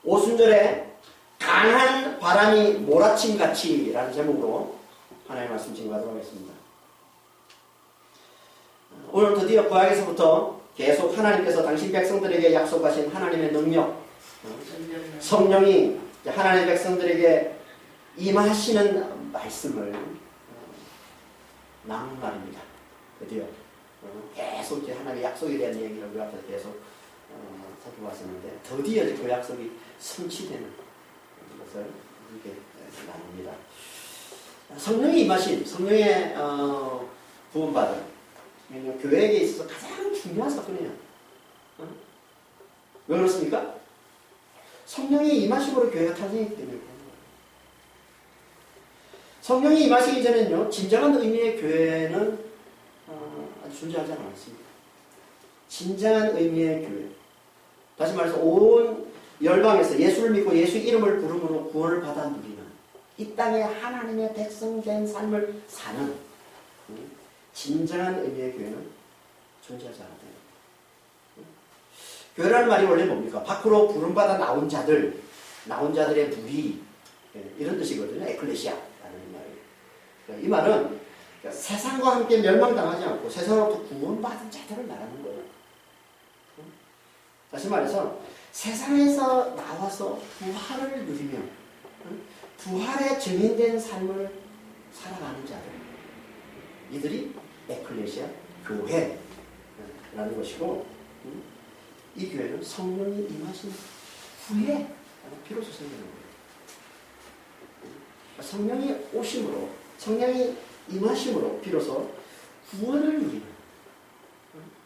오순절에 강한 바람이 몰아침같이 라는 제목으로 하나님의 말씀 증거하도록 하겠습니다. 오늘 드디어 구약에서부터 계속 하나님께서 당신 백성들에게 약속하신 하나님의 능력, 성령이 하나님의 백성들에게 임하시는 말씀을 나눈 말입니다. 드디어 계속 이제 하나님의 약속에 대한 얘기를 우리 앞에서 계속 살펴봤었는데 드디어 그 약속이 성취되는 것을 이렇게 나눕니다. 성령이 임하신, 성령의 부음받은 교회에게 있어서 가장 중요한 사건이에요. 왜 그렇습니까? 성령이 임하심으로 교회가 탄생했기 때문에. 성령이 임하시기 전에는요, 진정한 의미의 교회는 아직 존재하지 않았습니다. 진정한 의미의 교회. 다시 말해서 온 열방에서 예수를 믿고 예수 이름을 부름으로 구원을 받아 누리는 이 땅에 하나님의 백성된 삶을 사는 진정한 의미의 교회는 존재하지 않았다. 교회라는 말이 원래 뭡니까? 밖으로 부름받아 나온 자들의 무리, 이런 뜻이거든요. 에클레시아라는 말이에요. 이 말은 세상과 함께 멸망당하지 않고 세상으로부터 구원받은 자들을 말하는 거예요. 다시 말해서 세상에서 나와서 부활을 누리며 부활에 증인된 삶을 살아가는 자들, 이들이 에클레시아, 교회라는 것이고, 이 교회는 성령이 임하신 후에 비로소 생기는 거예요. 성령이 오심으로, 성령이 임하심으로 비로소 구원을 누리는,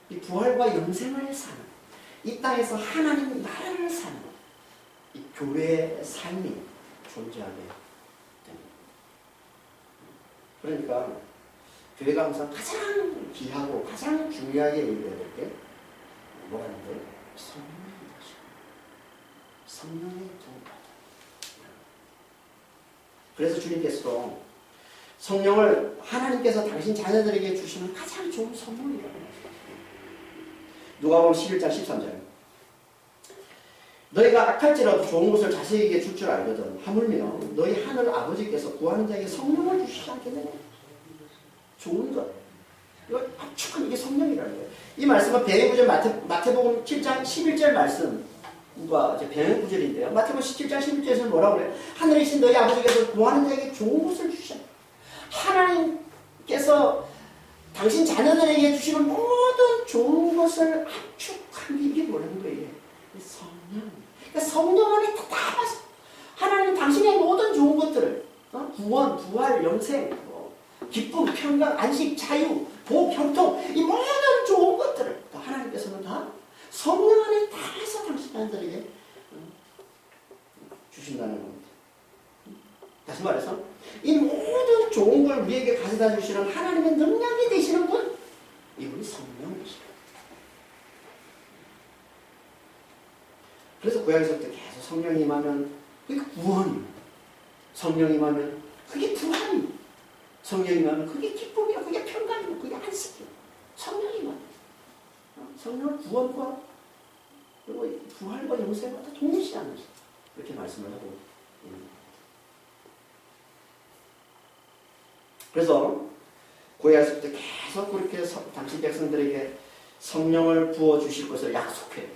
이 부활과 영생을 사는, 이 땅에서 하나님 나라를 사는 이 교회의 삶이 존재하게 됩니다. 그러니까 교회가 항상 가장 귀하고 가장 중요하게 얘기해야 될 게 뭐라는데? 성령의 것이고 성령의 도움받아. 그래서 주님께서도 성령을 하나님께서 당신 자녀들에게 주시는 가장 좋은 선물이라고 하셨습니다. 누가복음 11장 13절. 너희가 악할지라도 좋은 것을 자식에게 줄 줄 알거든. 하물며 너희 하늘 아버지께서 구하는 자에게 성령을 주시지 않겠느냐. 좋은 것. 이거 아주 큰 이게 성령이라는 거예요. 이 말씀은 배경구절 마태복음 7장 11절 말씀과 배경구절인데요. 마태복음 17장 11절에서는 뭐라고 그래요? 하늘에 계신 너희 아버지께서 구하는 자에게 좋은 것을 주시잖아. 하나님께서 당신 자녀들에게 주시는 모든 좋은 것을 압축한 게 이게 뭐라는 거예요? 성령. 그러니까 성령 안에 다 담아서 하나님 당신의 모든 좋은 것들을 구원, 부활, 영생, 기쁨, 평강, 안식, 자유, 복, 형통, 이 모든 좋은 것들을 하나님께서는 다 성령 안에 담아서 당신 자녀들에게 주신다는 겁니다. 다시 말해서 이 모든 좋은 걸 우리에게 가져다 주시는 하나님의 능력이 되시는 분, 이분이 성령이시다. 그래서 구약에서부터 계속 성령이 임하면 그게 구원이에요. 성령이 임하면 그게 부활이에요. 성령이 임하면 그게 기쁨이에요. 그게 평강이에요. 그게 안식이에요. 성령이 임하면 성령은 구원과 그리고 부활과 영생과 다 동시에 하는 것이다. 이렇게 말씀을 하고 있습니다. 그래서 구약에서부터 계속 그렇게 당신 백성들에게 성령을 부어주실 것을 약속해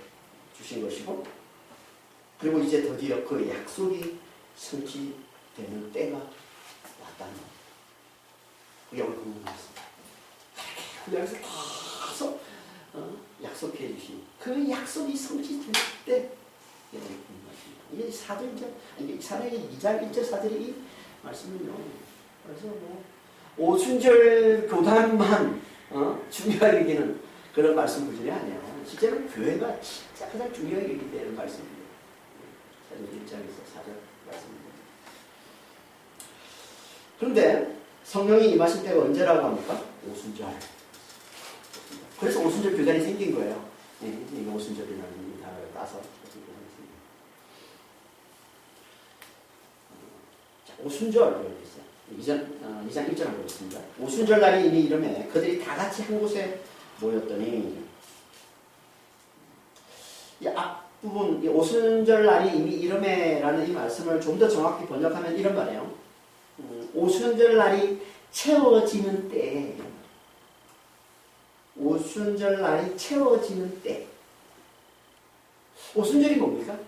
주신 것이고, 그리고 이제 드디어 그 약속이 성취되는 때가 왔다는 것. 그게 오늘 궁금했습니다. 구약에서 계속 약속해 주신 그 약속이 성취될 때 궁금하십니다. 이게 사도행전, 사도행전 2장 1절 사절의 이 말씀은요. 그래서 오순절 교단만 중요하게 여기는 그런 말씀 구절이 아니에요. 실제로 교회가 진짜 가장 중요하게 여기게 되는 말씀입니다. 1장에서 4절 말씀입니다. 그런데 성령이 임하실 때가 언제라고 합니까? 오순절. 그래서 오순절 교단이 생긴 거예요. 이게 오순절이라는 단어를 따서 오순절 2장 1절 한번 보겠습니다. 오순절 날이 이미 이름에 그들이 다 같이 한 곳에 모였더니 이 뒷부분 이 오순절날이 이미 이름에라는 이 말씀을 좀 더 정확히 번역하면 이런 말이에요. 오순절날이 채워지는 때, 오순절날이 채워지는 때. 오순절이 뭡니까?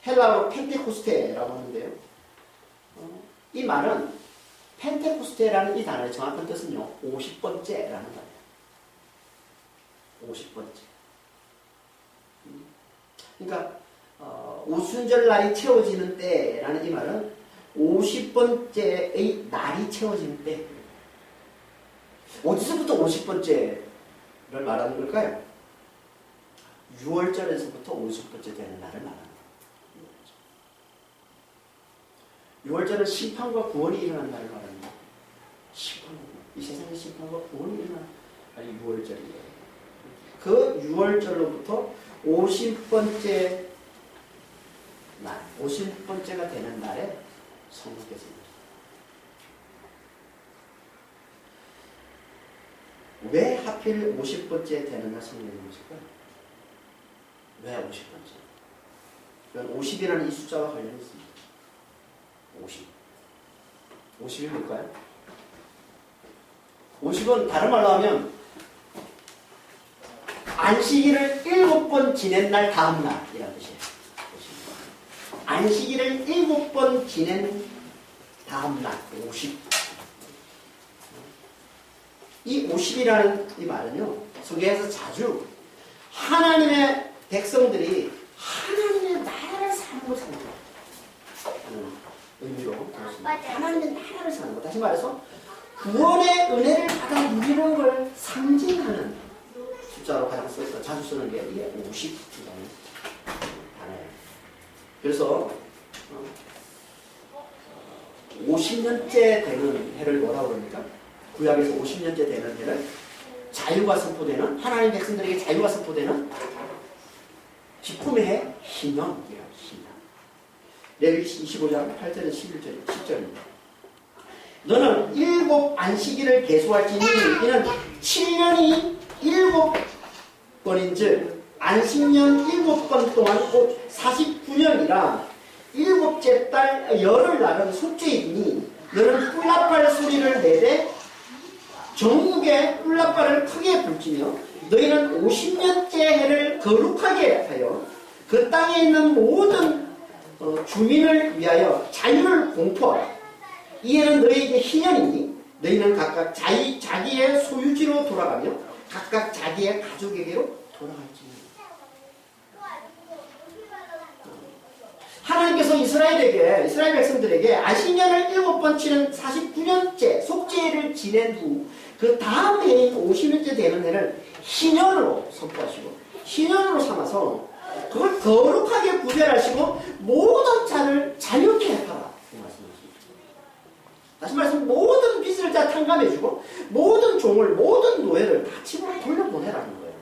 헬라어로 펜테코스테라고 하는데요. 이 말은 펜테코스테라는 이 단어의 정확한 뜻은요, 50번째라는 말이에요. 50번째. 그러니까 오순절 날이 채워지는 때라는 이 말은 50번째의 날이 채워지는 때. 어디서부터 50번째를 말하는 걸까요? 6월절에서부터 50번째 되는 날을 말합니다. 6월절은 심판과 구원이 일어난 날을 말합니다. 심판, 이 세상의 심판과 구원이 일어난 날이 6월절이에요. 그 6월절로부터 50번째 날, 50번째가 되는 날에 성령께서 왜 하필 50번째 되는 날 성령이 오실까요? 왜 50번째? 이건 50이라는 이 숫자와 관련이 있습니다. 50. 50이 뭘까요? 50은 다른 말로 하면 안식일을 7번 지낸 날 다음 날이라는 뜻이에요. 안식일을 7번 지낸 다음 날 50. 이 50이라는 이 말은요, 성경에서 자주 하나님의 백성들이 하나님의 나라를 사는 걸 사는 거예요. 의미로 하나님의 나라를 사는 것. 다시 말해서 구원의 은혜를 받아 누리는 걸 상징하는 숫자로 가장 써서 자주 쓰는 게 이게 50이라는 단어예요. 그래서 50년째 되는 해를 뭐라고 그럽니까? 구약에서 50년째 되는 해를 자유가 선포되는, 하나님 백성들에게 자유가 선포되는 기쁨의 해, 희년이라고. 레위기 25장 8절에서 10절입니다. 너는 7 안식일을 계수할지니 이는 7년이 7번인즉 안식년 7번 동안 곧 49년이라 7째 달 열흘날은 속죄이니 너는 뿔나팔 소리를 내되 전국에 뿔나팔을 크게 불지며 너희는 50년째 해를 거룩하게 하여 그 땅에 있는 모든 주민을 위하여 자유를 공포하라. 이에는 너희에게 희년이니 너희는 각각 자기의 소유지로 돌아가며 각각 자기의 가족에게로 돌아갈지니. 하나님께서 이스라엘 백성들에게 안식년을 7번 치는 49년째 속죄를 지낸 후 그 다음 해인 50년째 되는 해를 희년으로 선포하시고 희년으로 삼아서 그걸 거룩하게 구별하시고 모든 자를 자유케 하라. 다시 말해서 모든 빚을 다 탕감해주고 모든 종을 모든 노예를 다 집으로 돌려보내라는 거예요.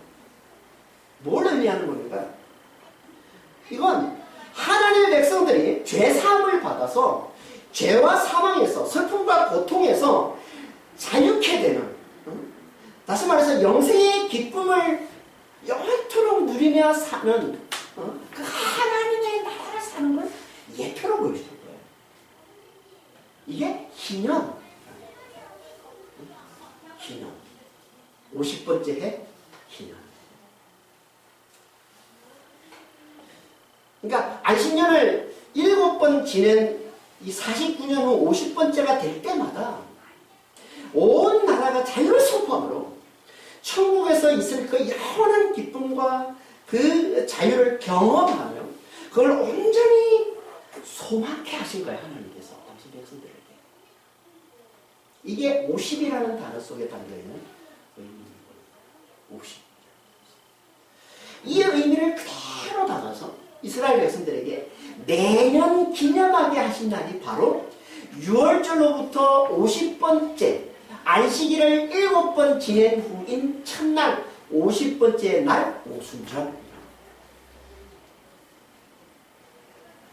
뭘 의미하는 겁니까? 이건 하나님의 백성들이 죄사함을 받아서 죄와 사망에서 슬픔과 고통에서 자유케 되는, 다시 말해서 영생의 기쁨을 영원토록 누리며 사는 그 하나님의 나라를 사는 걸 예표로 보여주는 거예요. 이게 희년. 희년. 50번째 해 희년. 그러니까 안식년을 7번 지낸 이 49년 후 50번째가 될 때마다 온 나라가 자유를 선포함으로 천국에서 있을 그 영원한 기쁨과 그 자유를 경험하며 그걸 온전히 소망케 하신 거예요. 하나님께서 당신 백성들에게. 이게 50이라는 단어 속에 담겨있는 의미입니다. 50. 이 의미를 그대로 담아서 이스라엘 백성들에게 매년 기념하게 하신 날이 바로 6월절로부터 50번째 안식일을 7번 지낸 후인 첫날 50번째 날 오순절.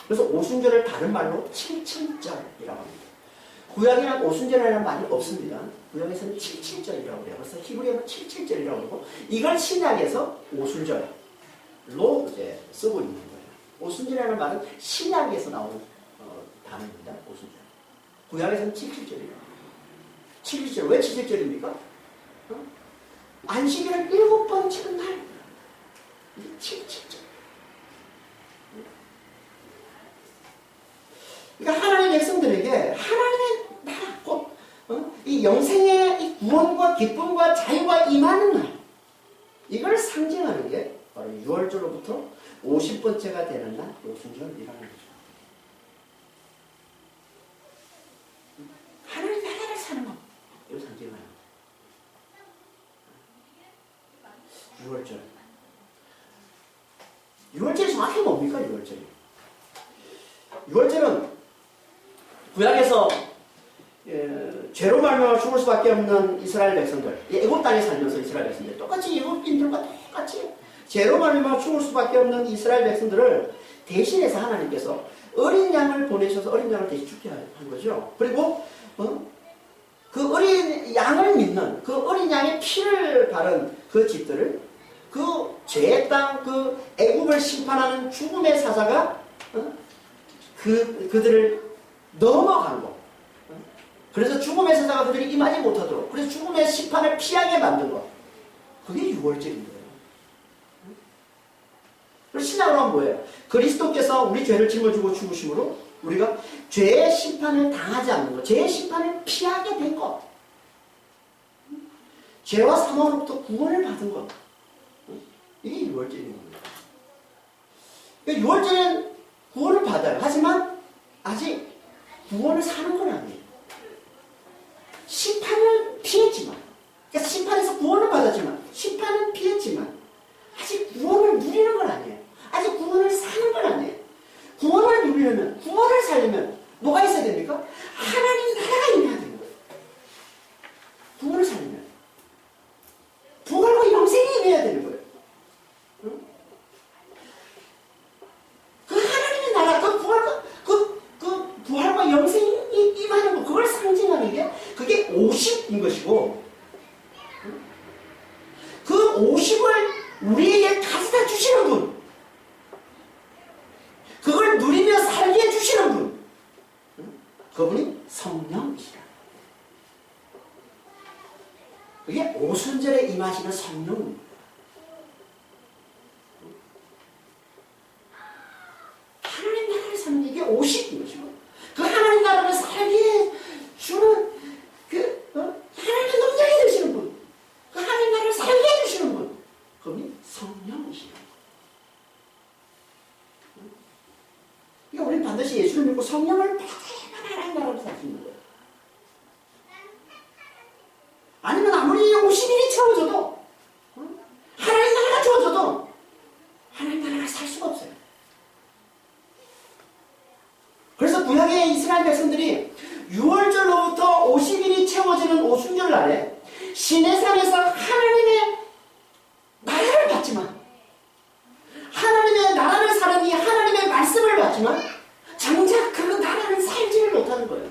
그래서 오순절을 다른 말로 칠칠절이라고 합니다. 구약에는 오순절이라는 말이 없습니다. 구약에서는 칠칠절이라고 해요. 그래서 히브리어는 칠칠절이라고 하고 이걸 신약에서 오순절. 이제 쓰고 있는 거예요. 오순절이라는 말은 신약에서 나온 단어입니다. 오순절. 구약에서는 7일절이에요. 7일절. 왜 7일절입니까? 안식일을 7번 치는 날. 7일절. 그러니까 하나님의 백성들에게 하나님의 나라, 곧 이 영생의 이 구원과 기쁨과 자유가 임하는 날, 이걸 상징하는 게 바로 6월절로부터 50번째가 되는 날 오순절이라는 거죠. 하나님 나라를 사는 것, 이걸 상징하는 거죠. 6월절. 6월절이 정확히 뭡니까? 6월절이. 6월절은 구약에서 죄로 말미암아 죽을 수밖에 없는 이스라엘 백성들, 애굽 땅에 살면서 이스라엘 백성들, 똑같이 애굽인들과 똑같이 죄로 말미암아 죽을 수밖에 없는 이스라엘 백성들을 대신해서 하나님께서 어린 양을 보내셔서 어린 양을 대신 죽게 한 거죠. 그리고 그 어린 양을 믿는, 그 어린 양의 피를 바른 그 집들을 그 죄의 땅, 그 애굽을 심판하는 죽음의 사자가 그들을 넘어간 거. 그래서 죽음의 사자가 그들이 임하지 못하도록, 그래서 죽음의 심판을 피하게 만든 것. 그게 6월절인 거예요. 그래서 신약으로 하면 뭐예요? 그리스도께서 우리 죄를 짊어지고 죽으심으로 우리가 죄의 심판을 당하지 않는 것, 죄의 심판을 피하게 된 것, 죄와 사망으로부터 구원을 받은 것, 이게 6월절인 겁니다. 6월절은 구원을 받아요. 하지만 아직 구원을 사는 건 아니에요. 심판을 피했지만, 그러니까 심판에서 구원을 받았지만, 심판은 피했지만 아직 구원을 누리는 건 아니에요. 아직 구원을 사는 건 아니에요. 구원을 누리려면, 구원을 살려면 뭐가 있어야 됩니까? 하나님 나라가 임해야 되는 거예요. 구원을 살려면 부활과 영생이 임해야 되는 거예요. 응? 그 하나님의 나라, 그 부활과 영생이 임하는 거, 그걸 상징하는 게 그게 50인 것이고, 그 50을 우리에게 가져다 주시는 분, 그걸 누리며 살게 해주시는 분, 그분이 성령이시라. 그게 오순절에 임하시는 성령입니다. 하나님 나라를 사는 게 이게 50인 것이고, 그 하나님 나라를 살게 해주는 하나님의 능력이 되시는 분, 그 하나님 나라를 살게 해주시는 분, 그분이 성령이시라. 그러니까 우리는 반드시 예수를 믿고 성령을 받아야만 하나님 나라를 살 수 있는 거예요. 아니면 아무리 50일이 채워져도, 하나님 나라가 주어져도 하나님 나라를 살 수가 없어요. 그래서 구약의 이스라엘 백성들이 6월절로부터 50일이 채워지는 오순절 날에 시내산에서 하나님의 나라를 받지만, 하나님의 나라를 사는 이 하나님의 말씀을 받지만 정작 그 나라를 살지를 못하는 거예요.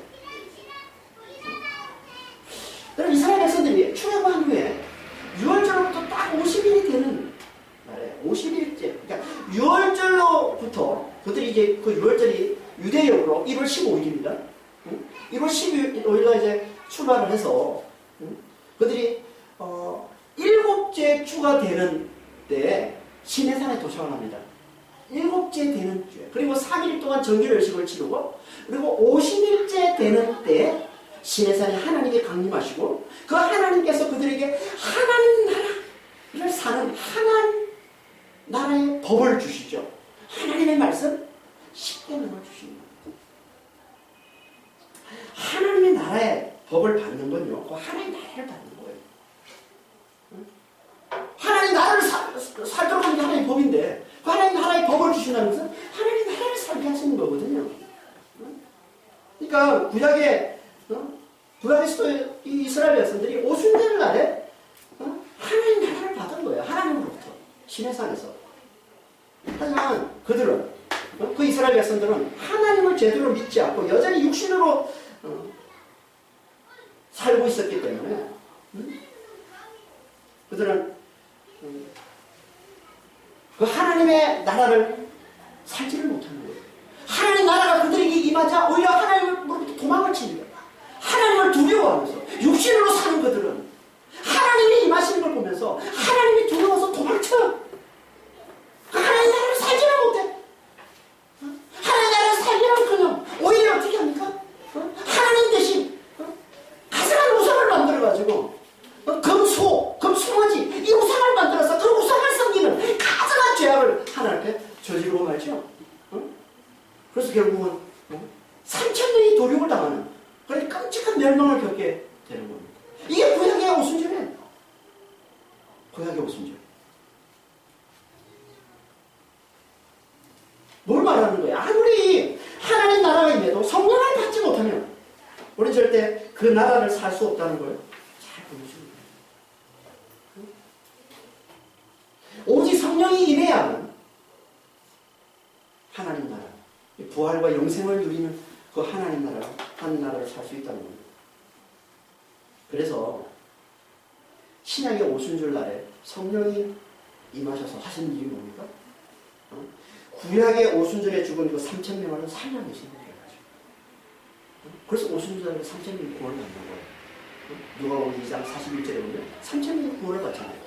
여러분, 이스라엘 백성들이 출애굽한 후에 6월절로부터 딱 50일이 되는 날에 50일째, 그러니까 6월절로부터 그들이 이제 그 6월절이 유대역으로 1월 15일입니다. 1월 15일날 이제 출발을 해서 그들이 7째 주가 되는 때에 시내산에 도착을 합니다. 7째 되는 주에. 그리고 3일 동안 정결의식을 치르고, 그리고 50일째 되는 때에 시내산에 하나님이 강림하시고, 그 하나님께서 그들에게 하나님 나라를 사는 하나님 나라의 법을 주시죠. 하나님의 말씀 쉽게 나눠주시는 거예요. 하나님의 나라의 법을 받는 건요, 그 하나님의 나라를 받는 거예요. 하나님 나라를 살도록 하는 게 하나님의 법인데, 그 하나님 나라의 법을 주신다는 것은 하나님 나라를 살게 하시는 거거든요. 그러니까 구약의 이스라엘 백성들이 오순절 날에 하나님 나라를 받은 거예요. 하나님으로부터, 시내산에서. 하지만 그들은, 그 이스라엘 백성들은 하나님을 제대로 믿지 않고 여전히 육신으로 살고 있었기 때문에 그들은 그 그 하나님의 나라를 살지를 못하는 거예요. 하나님 나라가 그들에게 임하자 오히려 하나님으로부터 도망을 칩니다. 하나님을 두려워하면서 육신으로 사는 그들은 하나님이 임하시는 걸 보면서 하나님이 두려워서 도망쳐요. 하나님 나라를 살지를 못해. 하나님 나라를 살기는 그냥 오히려 어떻게 합니까? 하나님 대신 가슴한 우상을 만들어가지고 금소, 금송아지 이 우상을 만들어서 그 우상을 섬기는 가증한 죄악을 하나님께 저지르고 말죠. 그래서 결국은 3,000명이 도륙을 당하는 그런 끔찍한 멸망을 겪게 되는 겁니다. 이게 구약의 오순절이에요. 구약의 오순절. 뭘 말하는 거예요? 아무리 하나님 나라가 임해도 성령을 받지 못하면 우리는 절대 그 나라를 살 수 없다는 걸 잘 보여주는 거예요. 오직 성령이 임해야만 하나님 나라, 부활과 영생을 누리는 그 하나님 나라를 살 수 있다는 겁니다. 그래서 신약의 오순절 날에 성령이 임하셔서 하신 일이 뭡니까? 구약의 오순절에 죽은 그 3,000명을 살려내신 거예요. 그래서 오순절에 3,000명이 구원을 받는 거예요. 누가복음 2장 41절에 보면 3,000명이 구원을 받잖아요.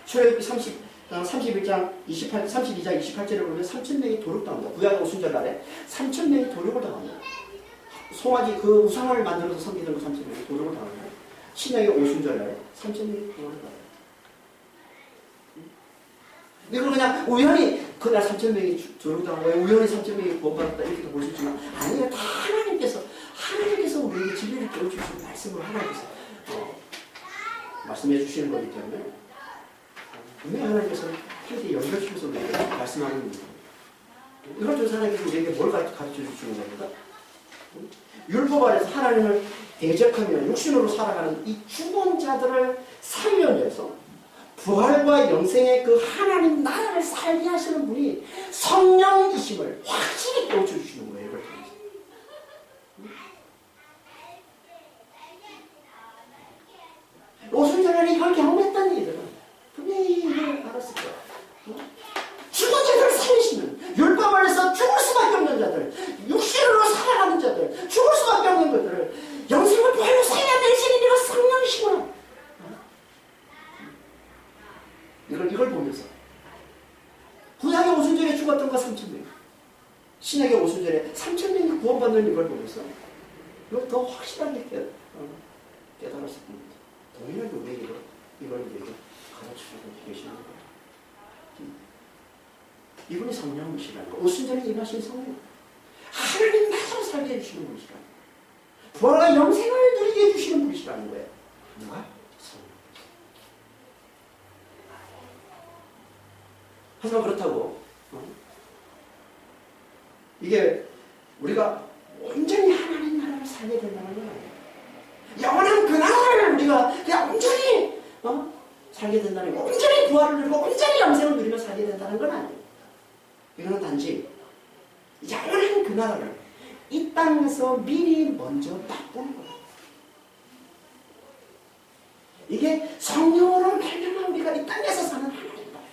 출애굽기 32장 28절에 보면 3,000명이 도륙당합니다. 구약 오순절 날에 3,000명이 도륙을 당합니다. 송아지 그 우상을 만들어서 섬기던 그 3,000명이 도륙을 당합니다. 신약의 오순절 날에 3,000명이 구원을 받아요. 이걸 그냥 우연히 그날 3,000명이 도륙당한 거예요. 우연히 3,000명이 구원받았다 이렇게 볼 수 있지만 아니요. 다 하나님께서 우리에게 진리를 깨워주시는 말씀을 하나님께서 말씀해 주시는 거기 때문에 분명히 하나님께서는 이렇게 연결시켜서 우리에게 말씀하는 겁니다. 이걸 통해서 하나님께서 우리에게 뭘 가르쳐 주시는 겁니까? 율법 아래서 하나님을 대적하며 육신으로 살아가는 이 죽은 자들을 살려내서 부활과 영생의 그 하나님 나라를 살게 하시는 분이 성령이심을 확실히 깨워쳐 주시는 거예요. 이걸 통해서. 오순절에 이걸 경험했다는 이들은 분명히 이걸 알았을 거예요. 죽은 자들을 살리시는 율법 아래서 죽을 수밖에 없는 자들, 육신으로 살아가는 자들, 죽을 수밖에 없는 것들을 영생을 부활로 살려내시는 이가 성령이시구나. 이걸 보면서 구약의 오순절에 죽었던 거 3,000명, 신약의 오순절에 3,000명이 구원받는 이걸 보면서 이걸 더 확실하게 깨달았을 겁니다. 동일하게 우리에게 이걸 가르쳐주고 계시는 거예요. 이분이 성령이시라는 거. 오순절에 임하신 성령. 하나님 나라를 살게 해주시는 분이시라는 거예요. 부활과 영생을 누리게 해주시는 분이시라는 거예요. 누가? 성령. 하지만 그렇다고 이게 우리가 온전히 하나님 나라를 살게 된다는 건 아니에요. 영원한 그 나라를 우리가 그냥 온전히 살게 된다는 거, 온전히 부활을 누리고 온전히 영생을 누리며 살게 된다는 건 아니에요. 이거는 단지 영원한 그 나라를 이 땅에서 미리 먼저 맛보는 거예요. 이게 성령으로 말미암아 우리가 이 땅에서 사는 하나님 나라,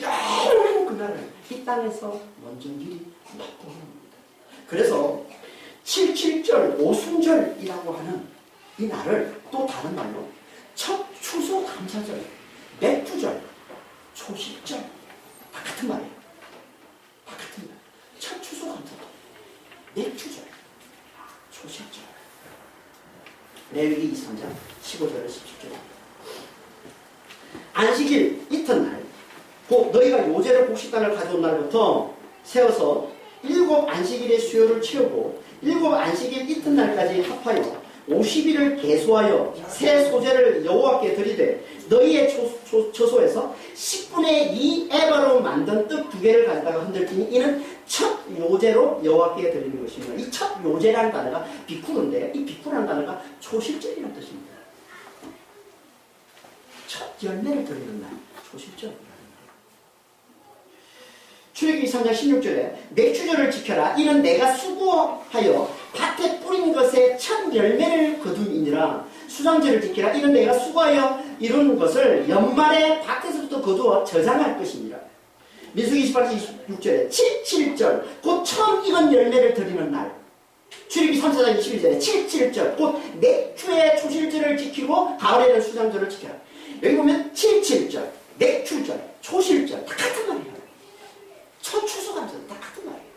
영원한 그 나라를 이 땅에서 먼저 미리 맛보는 겁니다. 그래서 77절 오순절이라고 하는 이 날을 또 다른 말로 첫 추수감사절, 맥주절, 초식절 다 같은 말이에요. 다 같은 말. 첫 추수감사절, 맥주절, 초식절. 레위기 23장 15절에서 17절. 안식일 이튿날 곧 너희가 요제를 곡식단을 가져온 날부터 세워서 7 안식일의 수요를 채우고 7 안식일 이튿날까지 합하여 50일을 계수하여 새 소재를 여호와께 드리되 너희의 처소에서 10분의 2 에바로 만든 떡 2개를 가져다가 흔들지니 이는 첫 요제로 여호와께 드리는 것입니다. 이 첫 요제라는 단어가 비쿠르인데 이 비쿠라는 단어가 초실절이라는 뜻입니다. 첫 열매를 드리는 날, 초실절. 출애굽기 3장 16절에 맥주절을 지켜라. 이는 내가 수고하여 밭에 뿌린 것의 첫 열매를 거두니라. 수장제를 지키라. 이건 내가 수고하여 이룬 것을 연말에 밭에서부터 거두어 저장할 것입니다. 민수기 28장 26절에 77절 곧 처음 익은 열매를 드리는 날. 출애굽기 3장 21절에 77절 곧 맥주의 초실절을 지키고 가을에는 수장절을 지켜라. 여기 보면 77절, 맥주절, 초실절 다 같은 말이에요. 첫 추수감사 다 같은 말이에요.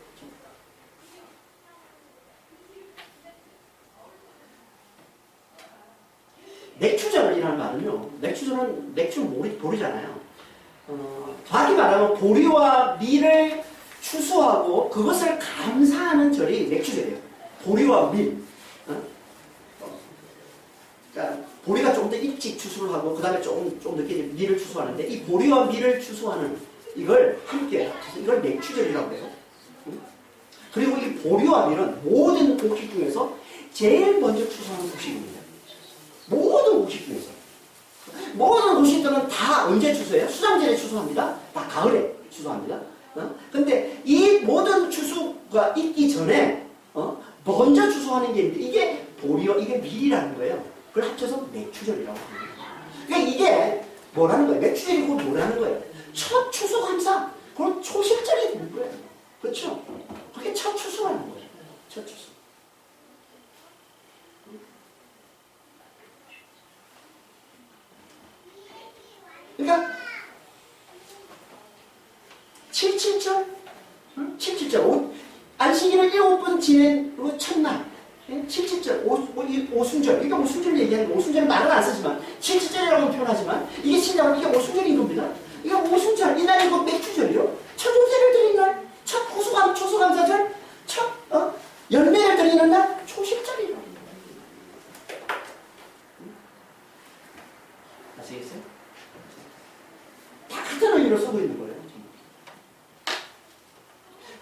맥주절이라는 말은요. 맥주절은 맥주 보리잖아요. 정확히 말하면 보리와 밀을 추수하고 그것을 감사하는 절이 맥주절이에요. 보리와 밀. 그러니까 보리가 좀 더 일찍 추수를 하고 그 다음에 좀 늦게 밀을 추수하는데 이 보리와 밀을 추수하는 이걸 함께 합쳐서 이걸 맥주절이라고 해요. 그리고 이 보리와 밀은 모든 곡식 중에서 제일 먼저 추수하는 곡식입니다. 모든 곡식 중에서. 모든 곡식들은 다 언제 추수해요? 수장절에 추수합니다. 다 가을에 추수합니다. 근데 이 모든 추수가 있기 전에 먼저 추수하는 게 있는데 이게 보리와 이게 밀이라는 거예요. 그걸 합쳐서 맥주절이라고 합니다. 그러니까 이게 뭐라는 거예요? 맥주절이고 뭐라는 거예요? 첫 추수감사. 그건 초실절이 되는 거예요. 그렇죠? 그게 첫 추수라는 거예요. 첫 추수. 그러니까 77절 77절 안식일을 7번 지낸 첫날 77절 오순절 이게 오순절 얘기하는 거 오순절은 말은 안 쓰지만 77절이라고 표현하지만 이게 신자로 이게 오순절인 겁니다. 이게 오순절 이날이 곧 맥주절이요. 첫 요새를 드리는 날 첫 추수감사절 첫 열매를 드리는 날 초실절이라고 아시겠어요? 다 같은 의미로 쓰고 있는 거예요.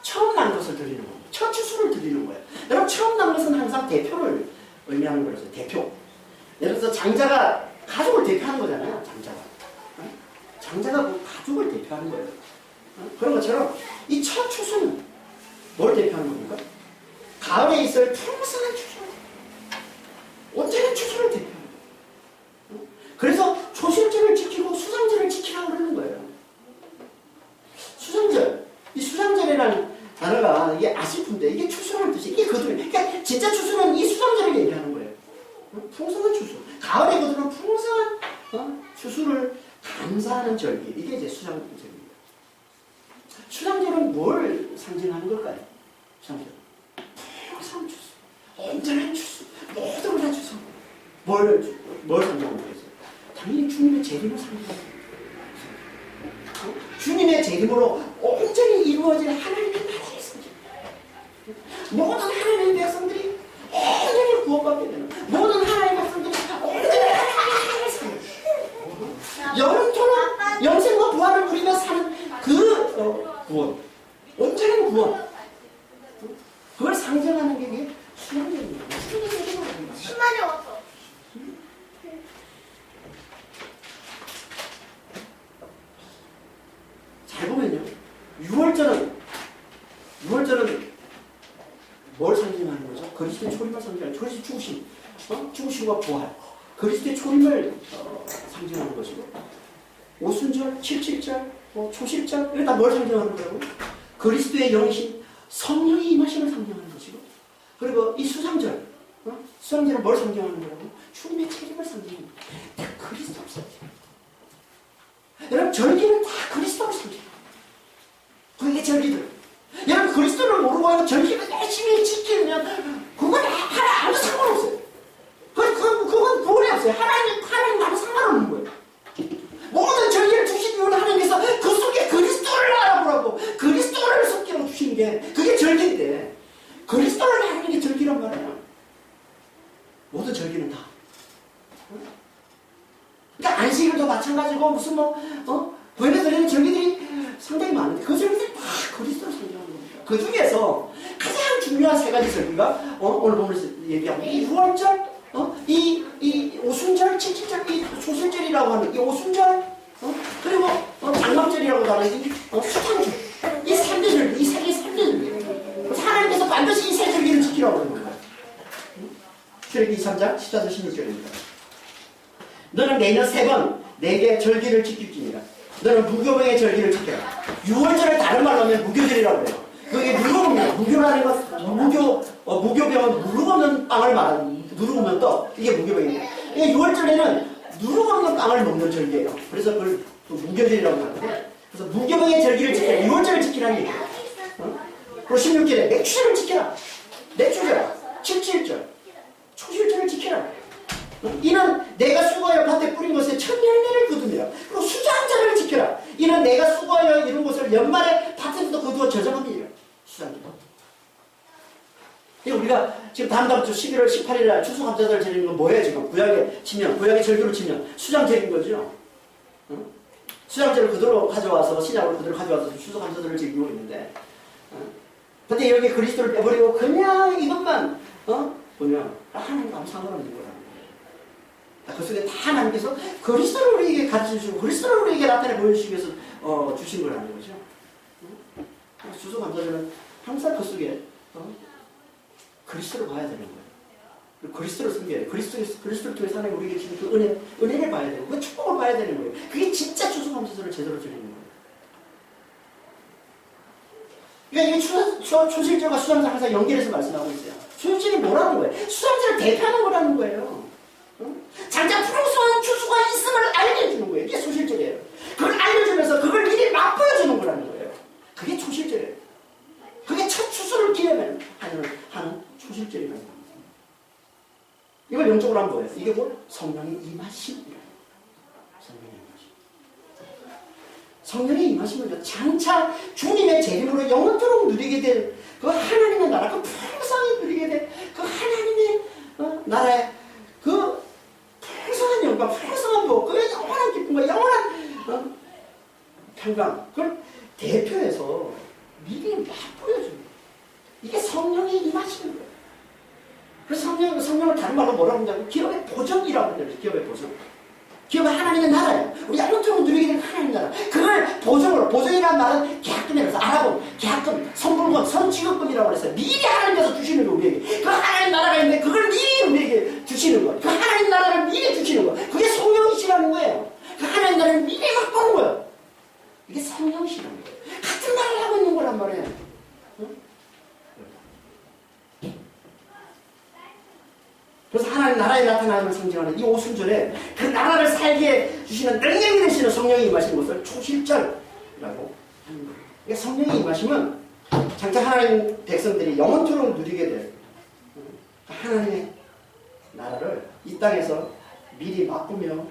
처음 난 것을 드리는 거예요. 첫 추수를 드리는 거예요. 여러분 처음 난 것은 항상 대표를 의미하는 거라서 대표. 예를 들어서 장자가 가족을 대표하는 거잖아요. 장자가 그 가족을 대표하는 거예요. 그런 것처럼 이 첫 추수는 뭘 대표하는 겁니까? 가을에 있을 풍성한 추수. 온전한 추수를 대표하는 거예요. 그래서 초실절을 지키고 수장절을 지키라고 그러는 거예요. 수장절. 이 수장절이라는 단어가 이게 아쉽은데 이게 추수라는 뜻이 이게 거두는 그러니까 진짜 추수는 이 수장절을 얘기하는 거예요. 풍성한 추수. 가을에 거두는 풍성한 추수를 감사하는 절기. 이게 이제 수장절입니다. 수장절은 뭘 상징하는 걸까요? 수장절. 풍성한 추수. 온전한 추수. 모든 걸 다 추수. 뭘 상징하는 거겠어요? 당연히 주님의 재림을 상징합니다. 주님의 재림으로 온전히 이루어질 하나님의 나라의 성전. 모든 하나님의 백성들이 온전히 구원받게 되는 모든 하나님의 백성들이 온전히 하나님의 성전. 영원토록 영생과 부활을 누리며 사는 그 구원. 온전한 구원. 그걸 상징하는 게 이게 수양절입니다. 신발이 왔어. 잘 보면요. 6월절은 뭘 상징하는 거죠? 그리스도의 초림을 상징하는 그리스도의 죽으심, 죽으심과 부활. 그리스도의 초림을 상징하는 것이고 오순절, 77절, 초실절 이거 다 뭘 상징하는 거라고? 그리스도의 영이신 성령이 임하심을 상징하는 것이고 그리고 이 수장절, 수장절은 뭘 상징하는 거라고? 주님의 체림을 상징하는 거예요. 다 그리스도를 상징해요. 여러분 절기는 다 그리스도를 상징해요. 그게 절기들. 여러분 그리스도를 모르고 절기를 열심히 지키면 그건 아무 상관없어요. 그건 구원이 없어요. 하나님과는 상관없는 거예요. 모든 절기를 주신 이유는 하나님께서 그 속에 그리스도를 알아보라고 그리스도를 속기로 주신 게 그게 절기인데 그리스도를 알아보는 게 절기란 말이에요. 모든 절기는 다. 그러니까 안식일도 마찬가지고 무슨 교회에서 드리는 절기들이 상당히 많은데 그 절기들이 다 그리스도를 상징하는 겁니다. 그 중에서 가장 중요한 세 가지 절기가 오늘 보면서 얘기하고 이 6월절, 이 오순절, 77절, 이 초실절이라고 하는 이 오순절, 그리고 장막절이라고 하는 이 수탕절, 이 3대절, 이 세 개 3대절. 하나님께서 반드시 이 세 절기를 지키라고 하는 거예요. 출애굽기 23장 14절 16절입니다. 너는 매년 3번 내게 절기를 지킬지니라. 너는 무교병의 절기를 지켜라. 6월절을 다른 말로 하면 무교절이라고 해요. 그게 누룩입니다. 무교라는 건 무교병은 누룩 없는 빵을 말하는 누룩 없는 떡. 이게 무교병입니다. 그러니까 6월절에는 누룩 없는 빵을 먹는 절기예요. 그래서 그걸 또 무교절이라고 하는데, 그래서 무교병의 절기를 지켜라. 6월절을 지키라는 얘기예요. 그리고 16절에 맥주절을 지켜라. 맥주절, 칠칠절, 초실절을 지켜라. 이는 내가 수고하여 밭에 뿌린 것에 첫 열매를 거두니라. 그리고 수장절을 지켜라. 이는 내가 수고하여 이룬 것을 연말에 밭에서도 거두어 저장합니다. 수장절. 우리가 지금 다음 주 11월 18일 날 추수감사절을 지내는 건 뭐예요? 지금 구약의 치면, 구약의 절기로 치면 수장절인 거죠. 수장절을 그대로 가져와서, 신약을 그대로 가져와서 추수감사절을 즐기고 있는데, 근데 여기 그리스도를 빼버리고 그냥 이것만 보면 하나님과 아무 상관없는 거라는 거예요. 그 속에 다 하나님께서 그리스도를 우리에게 가르쳐주시고 그리스도를 우리에게 나타내 보여주시기 위해서 주신 거라는 거죠. 추수감사절은 항상 그 속에 그리스도를 봐야 되는 거예요. 그리스도를 섬겨야 돼요. 그리스도를 통해서 하나님 우리에게 주신 그 은혜를 봐야 되고 그 축복을 봐야 되는 거예요. 그게 진짜 추수감사절을 제대로 드리는 거예요. 그러니까 이게 초실절과 수장절 항상 연결해서 말씀하고 있어요. 초실절이 뭐라는 거예요? 수장절을 대표하는 거라는 거예요. 장차 풍성한 추수가 있음을 알려주는 거예요. 이게 초실절이에요. 그걸 알려주면서 그걸 미리 맛보여주는 거라는 거예요. 그게 초실절이에요. 그게 첫 추수를 기념하는 초실절이라는 거예요. 이걸 영적으로 하면 뭐예요? 이게 뭐? 성령의 임하심이에요. 성령의 임하심은요, 장차 주님의 재림으로 영원토록 누리게 될 그 하나님의 나라, 그 풍성히 누리게 될 그 하나님의 나라의 그 풍성한 영광, 풍성한 복, 그 영원한 기쁨과 영원한 평강, 그걸 대표해서 미리 맛보여주는 거예요. 이게 성령의 임하시는 거예요. 그래서 성령을 다른 말로 뭐라고 하냐면 기업의 보정이라고 하는 거예요. 기업의 보정. 기업은 하나님의 나라예요. 우리 영원토록 누리게 되는 하나님의 나라. 그걸 보정이라는 말은 계약금이라서 알아본 계약금, 선불금, 선취급금이라고 했어요. 미리 하나님께서 주시는 거 우리에게. 그 하나님 나라가 있는데 그걸 미리 우리에게 주시는 거. 그 하나님 나라를 미리 주시는 거. 그게 성령이시라는 거예요. 그 하나님 나라를 미리 맛보는 거예요. 이게 성령이시라는 거예요. 같은 나라를 하고 있는 거란 말이에요. 그래서 하나님 나라에 나타남을 상징하는 이 오순절에 그 나라를 살게 해주시는 능력이 되시는 성령이 임하신 것을 초실절이라고 하는 거예요. 그러니까 성령이 임하시면 장차 하나님 백성들이 영원토록 누리게 될 하나님의 나라를 이 땅에서 미리 맛보며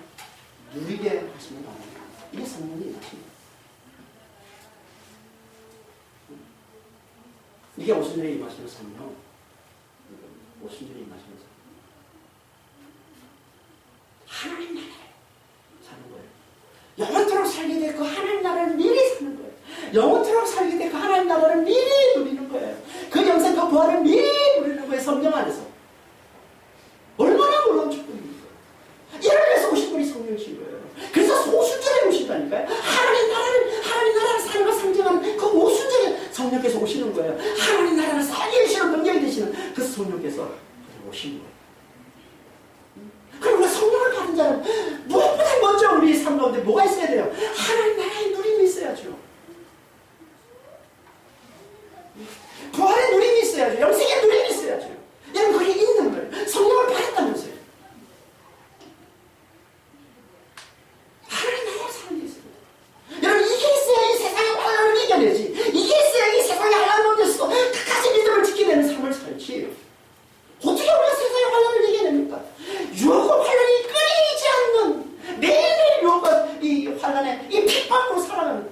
누리게 하시는 거예요. 이게 성령이 임하십니다. 이게 오순절에 임하시는 성령. 오순절에 임하시는 성령. 하나님 나라를 사는 거예요. 영원토록 살게 될 그 하나님 나라를 미리 사는 거예요. 영원토록 살게 될 그 하나님 나라를 미리 누리는 거예요. 그 영생 그 부활을 미리 누리는 거예요. 성령 안에서. 얼마나 놀라운 축복입니까? 이를 위해서 오신 분이 성령이신 거예요. 그래서 오순절에 오신다니까요. 하나님 나라를 사는 걸 상징하는 그 오순절에 성령께서 오시는 거예요. 하나님 나라를 살게 해주시는 능력이 되시는 그 성령께서 오신 거예요. 그리고 성령을 받은 자는 무엇보다 먼저 우리 삶 가운데 뭐가 있어야 돼요? 하나님 나라의 누림이 있어야죠. 부활의 누림이 있어야죠. 영생의 누림이 있어야죠. 여러분 그게 있는 거예요. 성령을 받았다면서요. 하나님 나라를 사는 게 있습니다. 여러분 이게 있어야 이 세상의 환란을 이겨내지. 이게 있어야 이 세상의 환란 가운데서도 끝까지 믿음을 지키는 삶을 살지. 어떻게 우리가 세상의 환란을 이겨냅니까? 유혹과 환란이 끊이지 않는 매일매일 유혹과 이 환란에 이 핍박으로 살아가는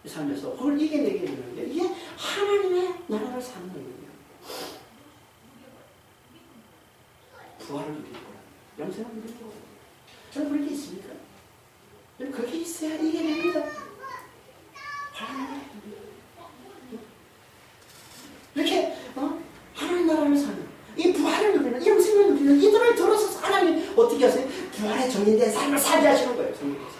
이 삶에서 그걸 이겨내게 되는 게 이게 하나님의 나라를 사는 거예요. 부활을 누리고 영생을 누리고 저는 그런 게 있습니까? 그게 있어야 이겨냅니다. 환란을 이렇게 하나님 나라를 사는 이 부활을 누리는 영생을 누리는 이들을 들어서 하나님 어떻게 하세요? 부활에 정인된 삶을 살게 하시는 거예요. 성령께서.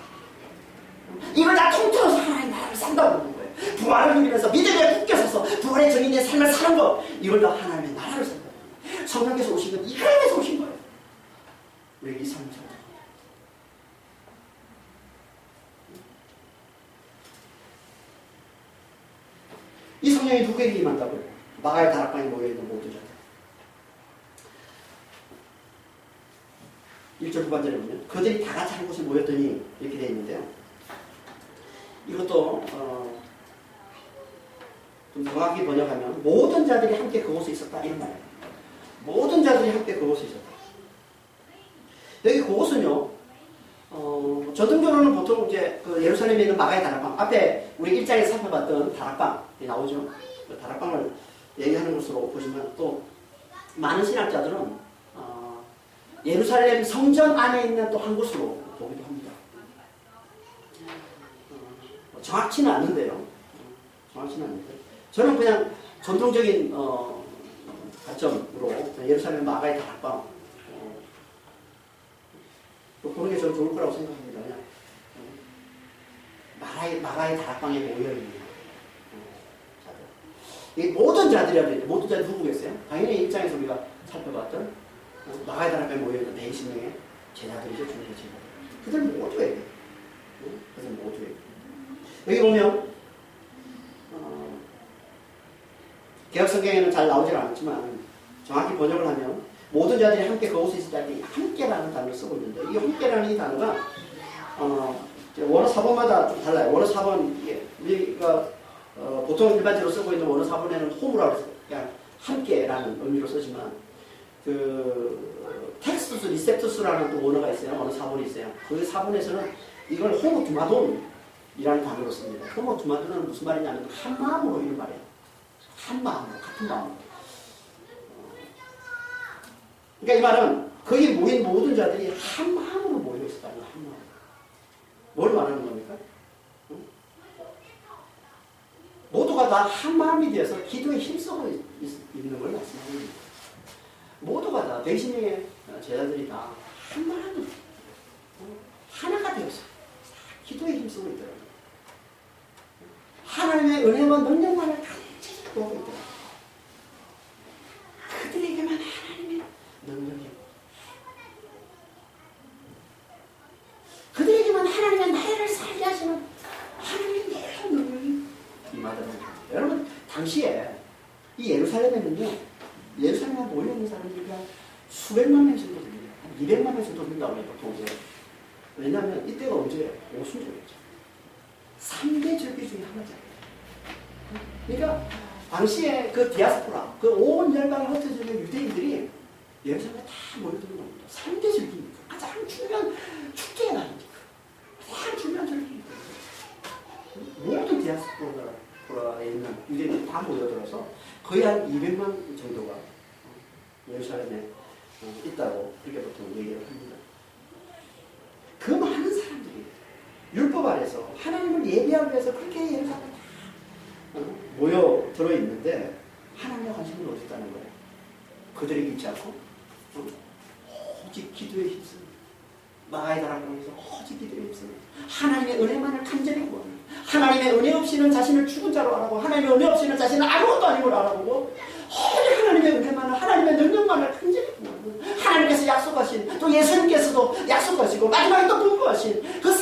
이걸 다 통틀어서 하나님 나라를 산다고 하는 거예요. 부활을 누리면서 믿음에 굳게 서서 부활에 정인된 삶을 사는 거 이걸 다 하나님의 나라를 산다. 성령께서 오신 건 이걸 위해서 오신 거예요. 우리 이 삶을 살자. 이 성령이 누구에게 임한다고요? 마가의 다락방에 모여있는 모든 자들. 1절 후반절에 보면 그들이 다 같이 한 곳에 모였더니 이렇게 되어 있는데요. 이것도 좀 정확히 번역하면 모든 자들이 함께 그곳에 있었다 이런 말이에요. 모든 자들이 함께 그곳에 있었다. 여기 그곳은요. 전통적으로는 보통 이제 그 예루살렘에 있는 마가의 다락방 앞에 우리 1장에서 살펴봤던 다락방이 나오죠. 그 다락방을 얘기하는 것으로 보시면 또 많은 신학자들은 예루살렘 성전 안에 있는 또 한 곳으로 보기도 합니다. 정확치는 않는데요. 정확치는 않는데 저는 그냥 전통적인 관점으로 예루살렘 마가의 다락방 보는 게 저는 좋을 거라고 생각합니다. 그냥 마가의 다락방에 모여있는 자들. 이 모든 자들이라고 해요. 모든 자들 누구겠어요? 당연히 입장에서 우리가 살펴봤던 마가의 다락방에 모여있는 120명의 제자들이죠. 주님의 제자들. 그들 모두에게. 그들 모두에게. 여기 보면 개혁성경에는 잘 나오질 않았지만 정확히 번역을 하면 모든 자들이 함께 그곳에 있을 때 함께라는 단어를 쓰고 있는데 이 함께라는 이 단어가 원어 사본마다 좀 달라요. 원어 사본 우리가 보통 일반적으로 쓰고 있는 원어 사본에는 홈이라고 해서 그냥 함께라는 의미로 쓰지만 그 텍스투스 리셉투스라는 또 원어가 있어요. 원어 사본이 있어요. 그 사본에서는 이걸 호모 두마돈이라는 단어로 씁니다. 호모 두마돈은 무슨 말이냐면 한 마음으로 이런 말이에요. 한 마음으로 같은 마음으로. 그러니까 이 말은 거기 모인 모든 자들이 한 마음으로 모여 있었다는 거야. 한 마음. 뭘 말하는 겁니까? 응? 모두가 다 한 마음이 되어서 기도에 힘쓰고 있는 걸 말씀합니다. 모두가 다 120명의 제자들이 다 한 마음으로 하나가 되어서 기도에 힘쓰고 있더라고요. 하나님의 은혜와 능력만을 간절히 구하고 있더라고요. 그들에게만 하나님의 능력이 그들에게만 하나님의 나라를 살게 하시는 하나님의 놀라운 능력이 임하더라는 겁니다. 여러분 당시에 이 예루살렘에는요 예루살렘에 모여있는 사람들이 한 수백만 명 정도 됩니다. 한 200만 명 정도 된다고 해요 보통 이제. 왜냐하면 이때가 언제예요? 오순절이죠. 3대 절기 중에 하나잖아요. 그러니까 당시에 그 디아스포라 그 온 열방에 흩어져 있는 유대인들이 예루살렘에 다 모여드는 겁니다. 3대 절기입니다. 가장 중요한 축제의 날입니다. 가장 중요한 절기입니다. 모든 디아스포라에 있는 유대인들이 다 모여들어서 거의 한 200만 정도가 예루살렘에 있다고 그렇게 보통 얘기를 합니다. 그 많은 사람들이 율법 아래서 하나님을 예배하기 위해서 그렇게 예루살렘에 다 모여들어 있는데 하나님의 관심은 어디 있다는 거예요? 그들에게 있지 않고 오직 기도에 힘씁니다. 마가의 다락방에서 오직 기도에 힘씁니다. 하나님의 은혜만을 간절히 구하는 하나님의 은혜 없이는 자신을 죽은 자로 알아보고 하나님의 은혜 없이는 자신은 아무것도 아닌 걸 알아보고 오직 하나님의 은혜만을 하나님의 능력만을 간절히 구하는 하나님께서 약속하신 또 예수님께서도 약속하시고 마지막에 또 분부하신 그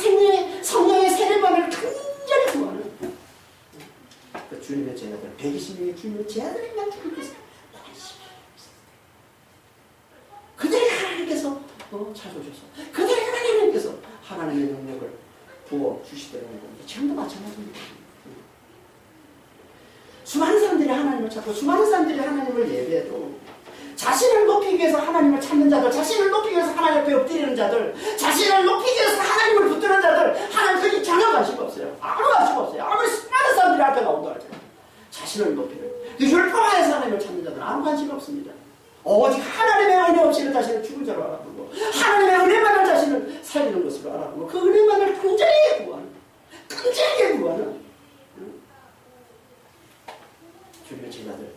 성령의 세례만을 간절히 구하는 그 주님의 제자들 120명의 주님의 제자들이만 주님께서 관심이 있습니다. 그들에게 하나님께서 찾아오셔서 그들에게 하나님께서 하나님의 능력을 부어주시더라는 겁니다. 지금도 마찬가지입니다. 수많은 사람들이 하나님을 찾고 수많은 사람들이 하나님을 예배해도 자신을 높이기 위해서 하나님을 찾는 자들, 자신을 높이기 위해서 하나님 앞에 엎드리는 자들, 자신을 높이기 위해서 하나님을 붙드는 자들, 하나님 거기 전혀 관심 없어요. 아무 관심 없어요. 아무리 수많은 사람들이 앞에 나온다 할지라도 자신을 높이는 그 율법하에서 하나님을 찾는 자들은 아무 관심이 없습니다. 오직 하나님의 은혜 없이는 자신을 죽은 자로 알아보고 하나님의 은혜만을 자신을 살리는 것으로 알아보고 그 은혜만을 간절히 구하는 주님의 제자들,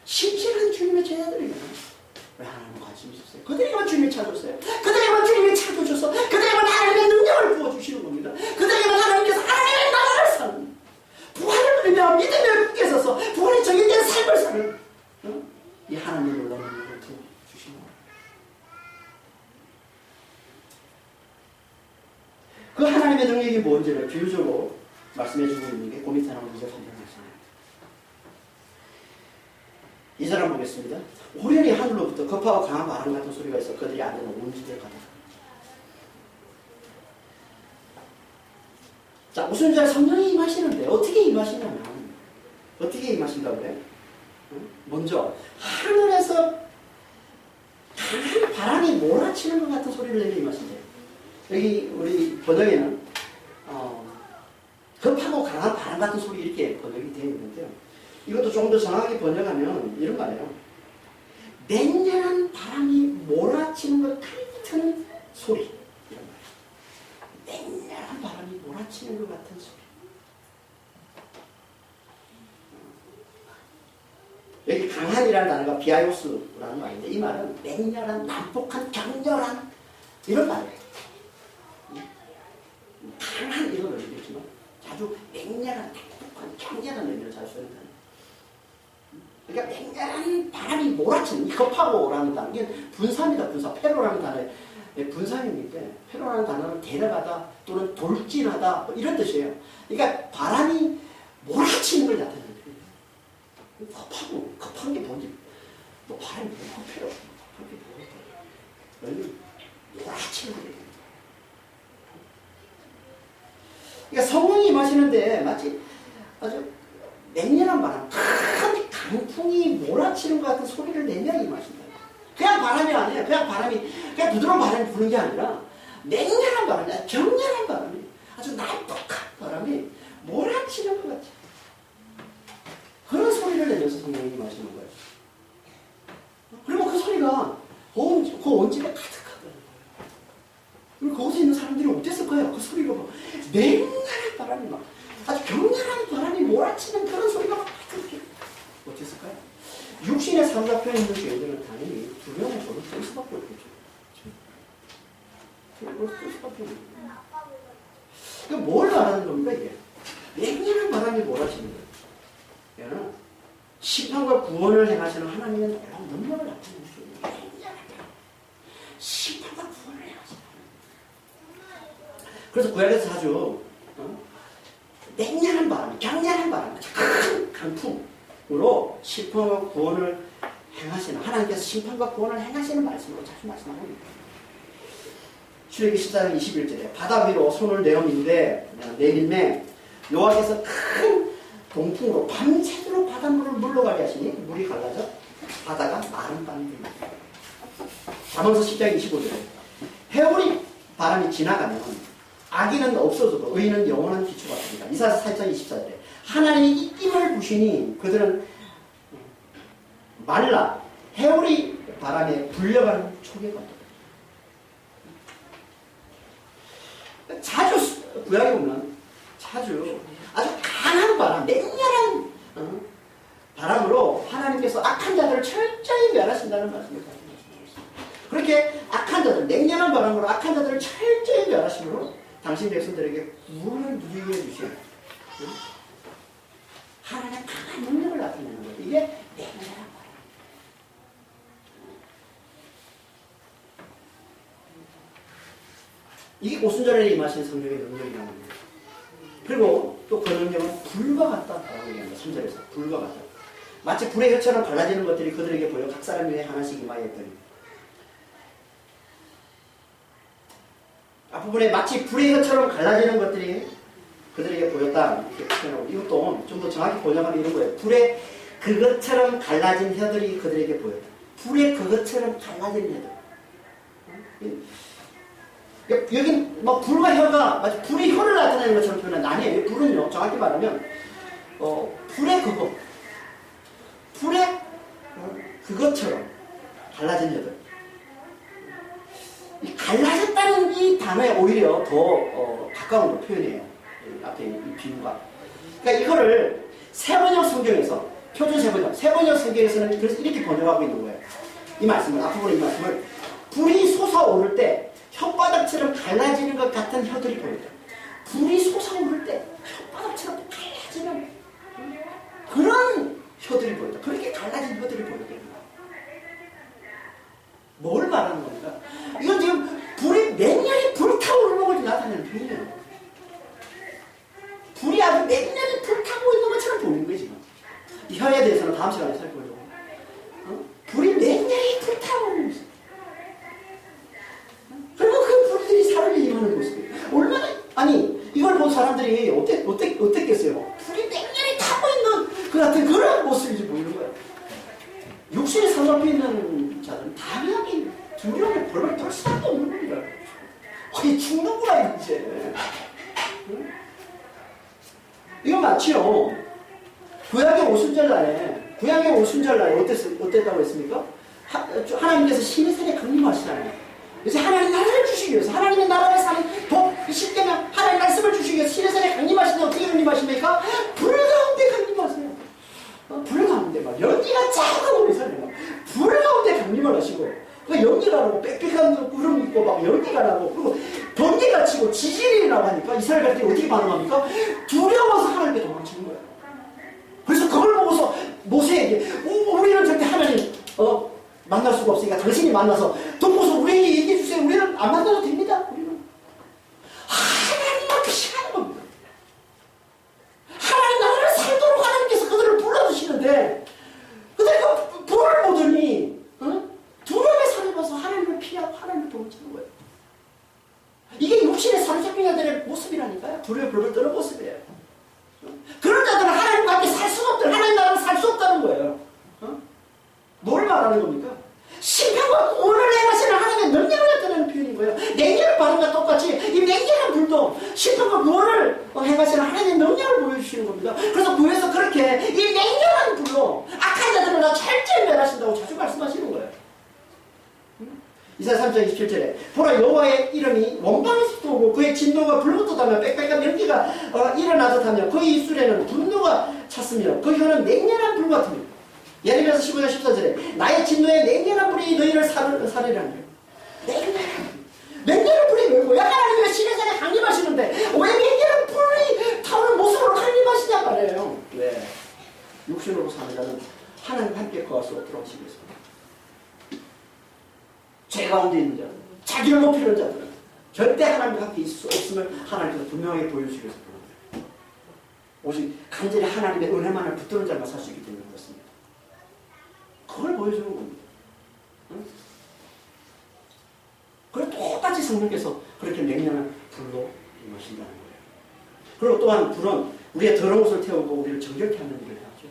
신실한 주님의 제자들이면 왜 하나님 관심이 있었어요? 그들에게만 주님이 찾았어요. 그들에게만 주님이 찾아주셔서 그들에게만 하나님의 능력을 부어주시는 겁니다. 그들에게만 하나님께서 하나님의 나라를 사는 부활을 누리며 믿음에 굳게 서서 부활이 정해진 삶을 사는 이 하나님의 놀라운 능력을 부어주시는 겁니다. 하나님의 능력이 뭔지를 비유적으로 말씀해 주고 있는 게 고민사랑 문제 3장 말씀입니다. 이 사람 보겠습니다. 우연히 하늘로부터 급하고 강한 바람 같은 소리가 있어 그들이 앉는 온 집에 가다. 자, 무슨 자 성령이 임하시는데 어떻게 임하시냐면 어떻게 임하신다고 그래요? 먼저 하늘에서 강한 바람이 몰아치는 것 같은 소리를 내며 임하신대요. 여기 우리 번역에는 급하고 강한 바람 같은 소리 이렇게 번역이 되어 있는데요. 이것도 좀 더 정확하게 번역하면 이런 말이에요. 맹렬한 바람이 몰아치는 것 같은 소리. 이런 말이에요. 맹렬한 바람이 몰아치는 것 같은 소리. 여기 강한이라는 단어가 비아요스라는 말인데 이 말은 맹렬한, 난폭한, 격렬한 이런 말이에요. 강한 이런 걸 얘기했지만 아주 맹렬한, 난폭한, 격렬한 의미를 잘 쓰는 단어. 그러니까 맹렬한 바람이 몰아치는 급하고라는 단어. 이게 분사입니다. 분사. 페로라는 단어의 분사입니까? 페로라는 단어는 데려가다 또는 돌진하다 뭐 이런 뜻이에요. 그러니까 바람이 몰아치는 걸 나타내는 거예요. 급한 게 뭔지 뭐 바람이 급해요. 급한 게 뭐예요? 몰아치는 거예요. 그러니까 성령이 임하시는데 마치 아주 맹렬한 바람, 큰 강풍이 몰아치는 것 같은 소리를 내며 임하신다. 그냥 바람이 아니에요. 그냥 부드러운 바람이 부는 게 아니라 맹렬한 바람이, 격렬한 바람이, 아주 난폭한 바람이 몰아치는 것 같아요. 그런 소리를 내면서 성령이 임하시는 거예요. 그러면 그 소리가 그 온 집에 가득하더라고요. 그리고 거기서 있는 사람들이 어땠을 거예요? 그 소리가 막 맹렬한 바람이 막 아주 격렬한 바람이 몰아치는 그런 소리가 막 그렇게 어땠을까요? 육신의 삼각편에 있는 죄인들은 당연히 두려움을 뜰 수밖에 없겠죠. 뜰 수밖에 없겠죠. 이거 뭘 말하는 겁니까 이게? 맹렬한 바람이 몰아치는 거예요. 얘는 심판과 구원을 행하시는 하나님의 놀라운 능력을 나타내는 거예요. 심판과 구원을 행하시는 그래서 구약에서 자주 맹렬한 바람, 격렬한 바람, 큰 강풍으로 심판과 구원을 행하시는 하나님께서 심판과 구원을 행하시는 말씀으로 자주 말씀하고 있습니다. 출애굽기 14장 21절에 바다 위로 손을 내밀매 여호와께서 큰 동풍으로 밤새도록 바닷물을 물러가게 하시니 물이 갈라져 바다가 마른 땅이 됩니다. 잠언서 10장 25절에 해오리 바람이 지나가면 악인은 없어져도 의인은 영원한 기초가 됩니다. 이사야서 4장 24절에 하나님이 입김을 부시니 그들은 말라 해오리 바람에 불려가는 초계가 됩니다. 자주 구약에 보면 자주 아주 강한 바람, 맹렬한 바람으로 하나님께서 악한 자들을 철저히 멸하신다는 말씀을 가지고 있습니다. 그렇게 악한 자들, 맹렬한 바람으로 악한 자들을 철저히 멸하심으로 당신 백성들에게 구원을 누리게 해주신 하나님의 강한 능력을 나타내는 거예요. 이게 맹렬한 바람. 이게 오순절에 임하신 성령의 능력이라는 거예요. 그리고 또 그 능력은 불과 같다라고 얘기합니다. 3절에서 불과 같다. 마치 불의 혀처럼 갈라지는 것들이 그들에게 보여 각 사람 위에 하나씩 임하였더니 앞부분에 마치 불의 혀처럼 갈라지는 것들이 그들에게 보였다. 이렇게 표현하고 이것도 좀 더 정확히 번역하면 이런 거예요. 불의 그것처럼 갈라진 혀들이 그들에게 보였다. 불의 그것처럼 갈라진 혀들. 여긴 뭐 불과 혀가 마치 불의 혀를 나타내는 것처럼 표현은 아니에요. 불은요 정확히 말하면 불의 그것, 불의 그것처럼 갈라진 혀들. 이 갈라졌다는 이 단어에 오히려 더 가까운 표현이에요. 앞에 이 비유가. 그러니까 이거를 세번역 성경에서 표준 세번역 성경에서는 그래서 이렇게 번역하고 있는 거예요. 이 말씀을 앞부분에 이 말씀을 불이 솟아오를 때 혓바닥처럼 갈라지는 것 같은 혀들이 보인다. 불이 솟아오를 때 혓바닥처럼 갈라지는 그런 혀들이 보인다. 그렇게 갈라진 혀들이 보이게. 뭘 말하는 겁니까? 이건 지금 불이 맹렬히 불타오르는 걸 나타내는 표현이에요. 혀에 대해서는 다음 시간에 살펴보려고. 불이 맹렬히 불타오르는 모습. 그리고 그 불들이 살을 임하는 모습. 얼마나, 아니, 이걸 본 사람들이 어땠겠어요? 불이 맹렬히 타고 있는 그 같은 그런 모습이 보이는 거예요. 육신에 사로잡혀 있는 자들은 당연히 두려움에 벌벌 떨 수밖에 없는 겁니다. 아니, 죽는구나, 이제. 이거 마치요. 구약의 오순절날에 어땠다고 했습니까? 하나님께서 시내산에 강림하시잖아요. 그래서 하나님 나라를 주시기 위해서, 하나님의 나라를 사는 십계명 하나님 말씀을 주시기 위해서 시내산에 강림하시는데 어떻게 강림하십니까? 불 가운데 강림하세요. 불 가운데 막 연기가 쫙 오르잖아요. 불 가운데 강림을 하시고, 그 연기가 나고 빽빽한 구름 있고 막 연기가 나고, 그리고 번개가 치고 지진이 나고 하니까 이스라엘 백성이 어떻게 반응합니까? 두려워서 하나님께 도망치는 거예요. 그래서 그걸 보고서 모세에게 우리는 절대 하나님 만날 수가 없으니까 당신이 만나서 돕고서 우리에게 얘기해 주세요. 우리는 안 만나도 됩니다. 우리는 하나님만 피하는 겁니다. 하나님 나라를 살도록 하나님께서 그들을 불러주시는데 그들이 그 불을 보더니 두려움에 사로잡아서 하나님을 피하고 하나님을 도망치는 거예요. 이게 육신의 사로잡힌 자들의 모습이라니까요. 두려움에 불을 떠는 모습이에요. 그런 자들은 하나님과 함께 살 수가 없다. 하나님 나라를 살 수 없다는 거예요. 뭘 말하는 겁니까? 심판과 구원을 행하시는 하나님의 능력을 나타내는 표현인 거예요. 냉혈을 바람과 똑같이 이 냉혈한 불도 심판과 구원을 행하시는 하나님의 능력을 보여주시는 겁니다. 그래서 구에서 그렇게 이 냉혈한 불로 악한 자들을 다 철저히 멸하신다고 자주 말씀하시는 거예요. 이사야 3장 27절에 보라 여호와의 이름이 원방에서 오고 그의 진노가 불부터 타며 빽빽한 연기가 일어나듯 하며 그의 입술에는 분노가 찼으며 그 혀는 냉렬한 불 같으며 예레미야서 15장 14절에 나의 진노에 냉렬한 불이 너희를 살리라니. 냉렬한 불이 뭐야? 하나님이 왜 시내산에 강림하시는데 왜 냉렬한 불이 타오는 모습으로 강림하시냐 말이에요. 네. 육신으로 사는 자는 하나님 함께 거할 수 없도록 하시고 있습니다. 죄 가운데 있는 자들은, 자기를 높이는 자들은 절대 하나님과 함께 있을 수 없음을 하나님께서 분명하게 보여주시기 위해서 그런 거예요. 오직 간절히 하나님의 은혜만을 붙드는 자만 살 수 있기 때문에 그렇습니다. 그걸 보여주는 겁니다. 응? 그리고 똑같이 성령께서 그렇게 냉랭한 불로 임하신다는 거예요. 그리고 또한 불은 우리의 더러운 것을 태우고 우리를 정결케 하는 일을 하죠.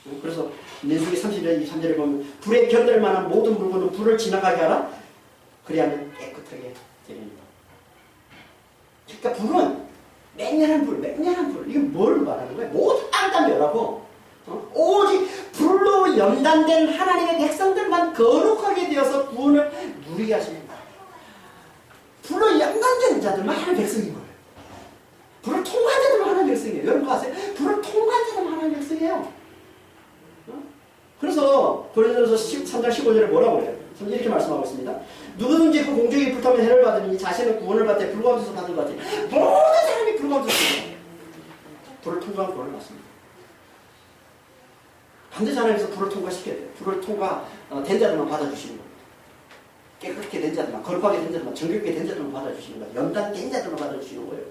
응? 그래서 민수기 30절 23절에 보면 불에 견딜 만한 모든 물건은 불을 지나가게 하라. 그리하면 깨끗하게 되리라. 그러니까 불은 맹렬한 불. 이게 뭘 말하는 거예요? 모든 땅을 다 멸하고 오직 불로 연단된 하나님의 백성들만 거룩하게 되어서 구원을 누리게 하십니다. 불로 연단된 자들만 하나님의 백성인 거예요. 불을 통과한 자들만 하나님의 백성이에요. 여러분 아세요? 불을 통과한 자들만 하나님의 백성이에요. 그래서 고린도서 13장 15절에 뭐라고 해요? 이렇게 말씀하고 있습니다. 누구든지 그 공중에 불타면 해를 받으니 자신은 구원을 받되 불 가운데서 받은 것 같아요. 모든 사람이 불 가운데서 불을 통과한 구원을 받습니다. 반드시 하나님께서 불을 통과시켜야 돼요. 불을 통과된 자들만 받아주시는 겁니다. 깨끗하게 된 자들만, 거룩하게 된 자들만, 정결하게 된 자들만 받아주시는 거예요. 연단된 자들만 받아주시는 거예요.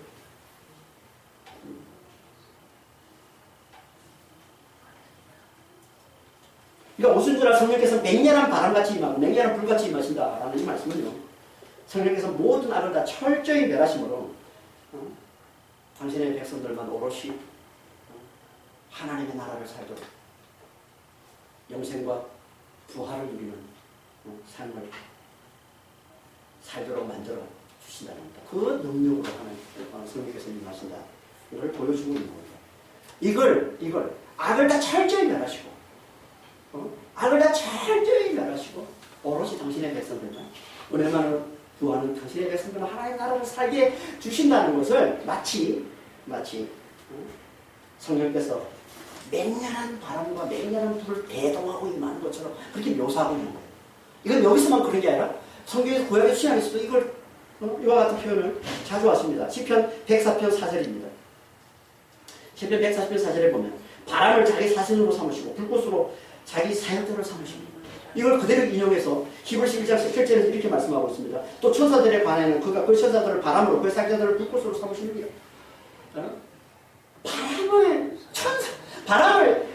그러니까 오순절날 성령께서 맹렬한 바람같이 임하고 맹렬한 불같이 임하신다라는 이 말씀은요. 성령께서 모든 악을 다 철저히 멸하심으로 당신의 백성들만 오롯이 하나님의 나라를 살도록 영생과 부활을 누리는 삶을 살도록 만들어 주신다는 겁니다. 그 능력으로 하는 성령께서 임하신다. 이걸 보여주고 있는 겁니다. 이걸 악을 다 철저히 멸하시고 악을 다 철저히 멸하시고 오롯이 당신의 백성들만 은혜만을 구하는 당신의 백성들만 하나님의 나라를 살게 주신다는 것을 마치 성령께서 맹렬한 바람과 맹렬한 불을 대동하고 임하는 것처럼 그렇게 묘사하고 있는 거예요. 이건 여기서만 그런 게 아니라 성경에서 구약의 신약에서도 이걸 이와 같은 표현을 자주 하십니다. 시편 104편 4절입니다. 시편 140편 4절에 보면 바람을 자기 사신으로 삼으시고 불꽃으로 자기 사역대로 삼으십니다. 이걸 그대로 인용해서 히브리서 11장 17절에서 이렇게 말씀하고 있습니다. 또 천사들에 관해는 그가 그 천사들을 바람으로 그 사역자들을 불꽃으로 바람을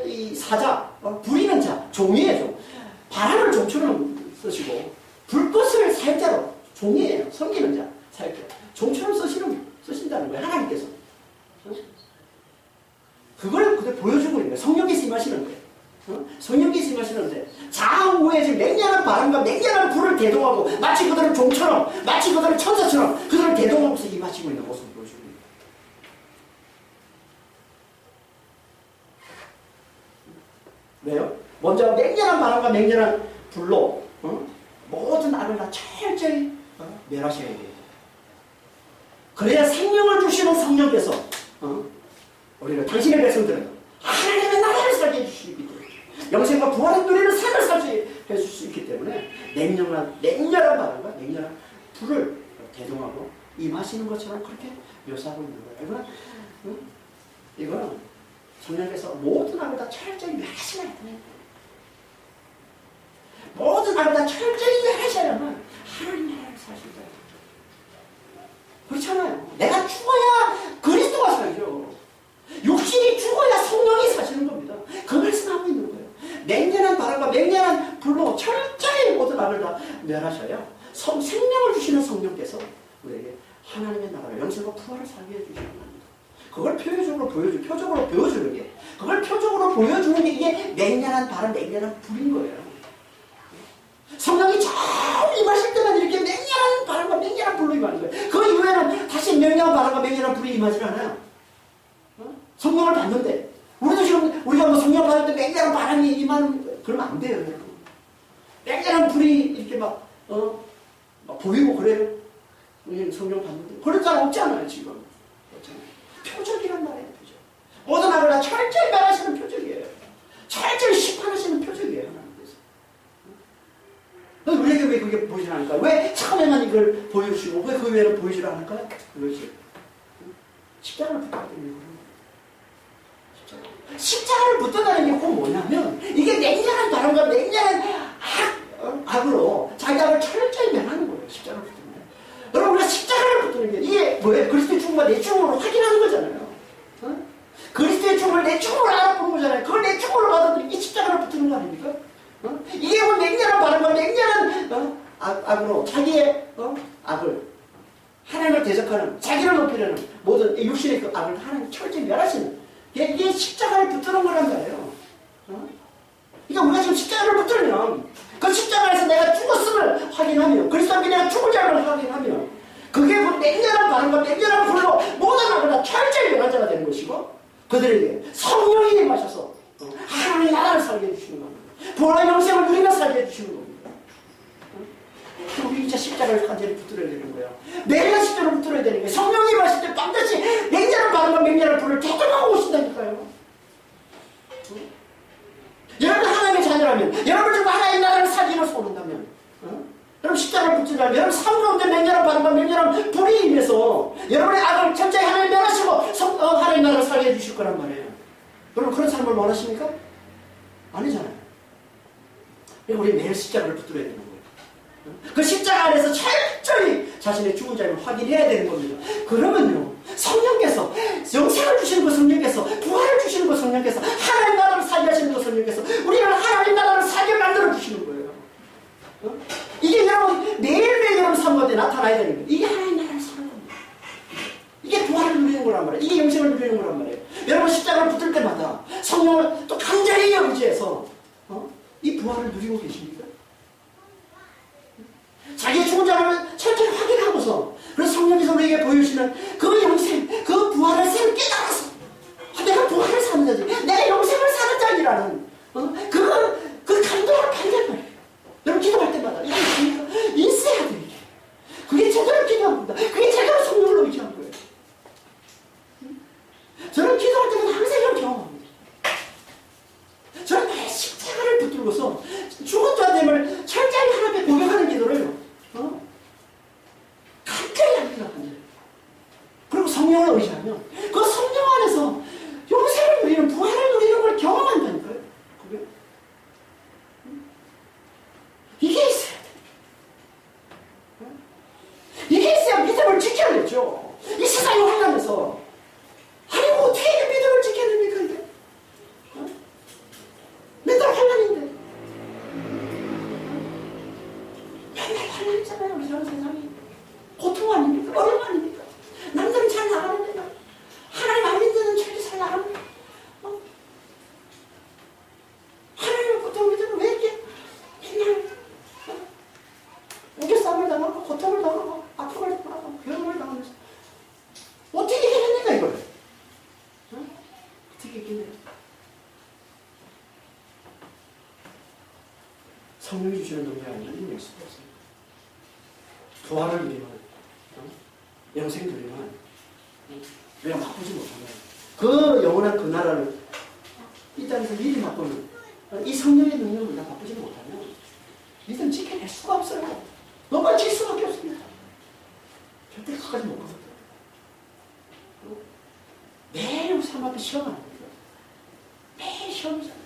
이 사자, 부리는 자, 종이에요. 바람을 종처럼 쓰시고 불꽃을 사역자로 종이에요. 섬기는 자, 사역자. 종처럼 쓰신다는 거예요. 하나님께서. 그걸 그대 보여주고 있는 거예요. 성령께서 임하시는 거예요. 성령께서 임하시는데 좌우에 지금 맹렬한 바람과 맹렬한 불을 대동하고 마치 그들은 종처럼 마치 그들은 천사처럼 그들을 대동하고서 임하시고 있는 모습을 보여주고 있는 거예요. 왜요? 먼저 맹렬한 바람과 맹렬한 불로 모든 악을 다 철저히 멸하셔야 돼요. 그래야 생명을 주시는 성령께서 우리는 당신의 백성들은 하나님의 나라를 살게 해주시기 때문에 영생과 부활의 누리는 삶을 살게 해줄 수 있기 때문에 맹렬한 바람과 맹렬한 불을 대동하고 임하시는 것처럼 그렇게 묘사하고 있는 거예요. 이거는 성령께서 모든 악을 다 철저히 멸하셔야 돼요. 모든 악을 다 철저히 멸하셔야만 하나님 나라를 사신다. 그렇잖아요. 내가 죽어야 그리스도가 살죠. 육신이 죽어야 성령이 사시는 겁니다. 그 말씀하고 있는 거예요. 맹렬한 바람과 맹렬한 불로 철저히 모든 악을 다 멸하셔야 생명을 주시는 성령께서 우리에게 하나님의 나라를 영생과 부활을 살게 해주시는 겁니다. 그걸 표적으로 보여주는 게 그걸 표적으로 보여주는 게 이게 맹렬한 바람, 맹렬한 불인 거예요. 성령이 처음 임하실 때만 이렇게 맹렬한 바람과 맹렬한 불로 임하는 거예요. 그 이후에는 다시 맹렬한 바람과 맹렬한 불이 임하지 않아요. 성령을 받는데 우리도 지금 우리가 뭐 성령 받을 때 맹렬한 바람이 임하는 그러면 안 돼요. 맹렬한 불이 이렇게 막 보이고 그래요. 우리 성령 받는데 그런 사람 없잖아요. 지금 없잖아요. 표적이란 말이에요. 표적. 모든 악을 다 철저히 멸하시는 표적이에요. 철저히 심판하시는 표적이에요. 하나님께서. 우리에게 왜 그게 보이지 않을까요? 왜 처음에만 이걸 보여주시고 왜 그 외에는 보이지 않을까요? 그것이 십자가를 붙잡게 되는 거예요. 십자가를 붙들다는 게 꼭 뭐냐면 이게 맹렬한 바람과 맹렬한 악으로 자기 악을 철저히 멸하는 거예요. 십자가를 붙드는 거예요. 여러분 우리가 십자가를 붙드는 게 이게 뭐예요? 그리스도의 죽음과 내 죽음으로 확인하는 거잖아요. 그리스도의 죽음을 내 죽음으로 알아보는 거잖아요. 그걸 내 죽음으로 받아들이는 게 십자가를 붙드는 거 아닙니까? 이게 뭐 맹렬한 바람과 맹렬한 악으로 자기의 악을 하나님을 대적하는 자기를 높이려는 모든 육신의 그 악을 하나님 철저히 멸하시는 이게 십자가를 붙드는 거란 말이에요. 그러니까 우리가 지금 십자가를 붙들면 그 십자가에서 내가 죽었음을 확인하며 그리스도 앞에 내가 죽을 자를 확인하며 그게 그 맹렬한 바람과 맹렬한 불로 모든 악을 다 철저히 멸한 자가 되는 것이고 그들에게 성령이 임하셔서 하나님의 나라를 살게 해주시는 겁니다. 부활의 영생을 누리며 살게 해주시는 겁니다. 우리 이제 십자가를 완전히 붙들어야 되는 거예요. 매일 십자가를 붙들어야 되는 거예요. 성령이 임하실 때 반드시 맹렬한 바람과 맹렬한 불을 대적하고 오신다니까요. 여러분 하나님의 자녀라면 여러분 지금 하나님의 나라를 살기로 소문다면 여러분 십자가를 붙들라면 여러분 삶 가운데 맹렬한 바람과 맹렬한 불이 임해서 여러분의 악을 철저히 하나님 멸하시고 하나님의 나라를 살게 해주실 거란 말이에요. 여러분 그런 삶을 원하십니까? 아니잖아요. 우리 매일 십자가를 붙들어야 되는 거예요. 그 십자가 안에서 철저히 자신의 죽은 자를 확인해야 되는 겁니다. 그러면요 성령께서 영생을 주시는 그 성령께서 부활을 주시는 그 성령께서 하나님 나라를 살게 하시는 그 성령께서 우리를 하나님 나라를 살게 만들어 주시는 거예요. 이게 여러분 매일매일 여러분 삶 가운데 나타나야 되는 거예요. 이게 하나님 나라를 사는 겁니다. 이게 부활을 누리는 거란 말이에요. 이게 영생을 누리는 거란 말이에요. 여러분 십자가를 붙들 때마다 성령을 또 간절히 의지해서 이 부활을 누리고 계십니까? 자기의 죽은 자를 철저히 확인하고서 그래서 성령께서 우리에게 보여주시는 그 영생, 그 부활을 새로 깨달아서 내가 부활을 사는 자지 내가 영생을 사는 자이라는 그 감동을 받는 거예요. 여러분 기도할 때마다 이게 있어야 돼요. 그게 제대로 기도합니다. 그게 제대로 성령을 의지한 거예요. 저는 기도할 때마다 항상 이런 경험합니다. 저는 매 십자가를 붙들고서 죽은 자됨을 철저히 하나님께 고백하는 기도를 간절히 합니다. 그리고 성령을 의지하면 그 성령 안에서 영생을 누리는 부활을 누리는 걸 경험한다니까요. 그게 사는 세상이 고통 아닙니까? 어려움 아닙니까? 남들은 잘 나가는데 하나님 안 믿는 철이 잘 나갑니다. 하나님을 고통 믿으면 왜 이렇게 맨날 우겨싸움을 당하고 고통을 당하고 아픔을 당하고 병을 당하면서 어떻게 해냅니까 이걸? 어떻게 해결해요? 성령이 주시는 능력이 아니면 이길 수가 없습니다. 부활을 누리면 영생 누리면 우리가 바꾸지 못하면 그 영원한 그 나라를 이 땅에서 미리 바꾸는 이 성령의 능력을 우리가 바꾸지 못하면 믿음 지켜낼 수가 없어요. 넘어질 수밖에 없습니다. 절대 그까지 못 가거든요. 매일 삶 앞에 시험하는 거예요. 매일 시험이잖아요.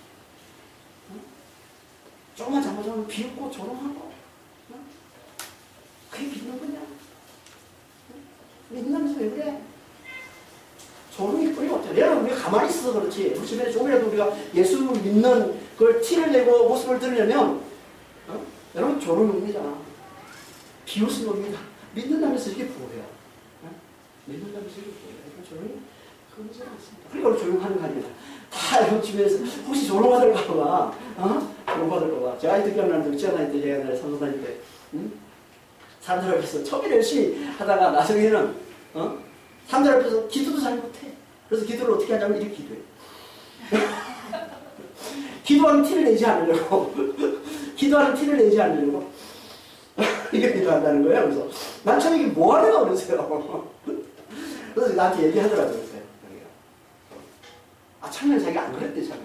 조금만 잘못하면 비웃고 조롱하고 그게 믿는 거냐? 믿는다면서 왜 그래? 조롱이 뿌리 없잖아. 여러분 우리가 가만히 있어서 그렇지 우리 주변에 조금이라도 우리가 예수 믿는 그걸 티를 내고 모습을 드리려면 여러분 조롱 놈이잖아. 비웃은 놈이다. 믿는다면서 이게 부어요. 믿는다면서 이게 부어요. 조롱이 그러지 않습니다. 그러니까 우리 조롱하는 거 아닙니다. 다 여러분 주변에서 혹시 조롱받을까 봐 조롱받을까 봐 제가 아이들 기억나는데 유치원 다닐 때 제가 옛날에 산소 다닐 때 사람들 앞에서 처음에 열심히 하다가 나중에는 사람들 앞에서 기도도 잘 못해. 그래서 기도를 어떻게 하냐면 이렇게 기도해. 기도하는 티를 내지 않으려고 기도하는 티를 내지 않으려고 이게 기도한다는 거예요. 그래서 난 처음에 이게 뭐하려고 그러세요. 그래서 나한테 얘기하더라고요. 처음에는 자기가 안 그랬대, 처음에.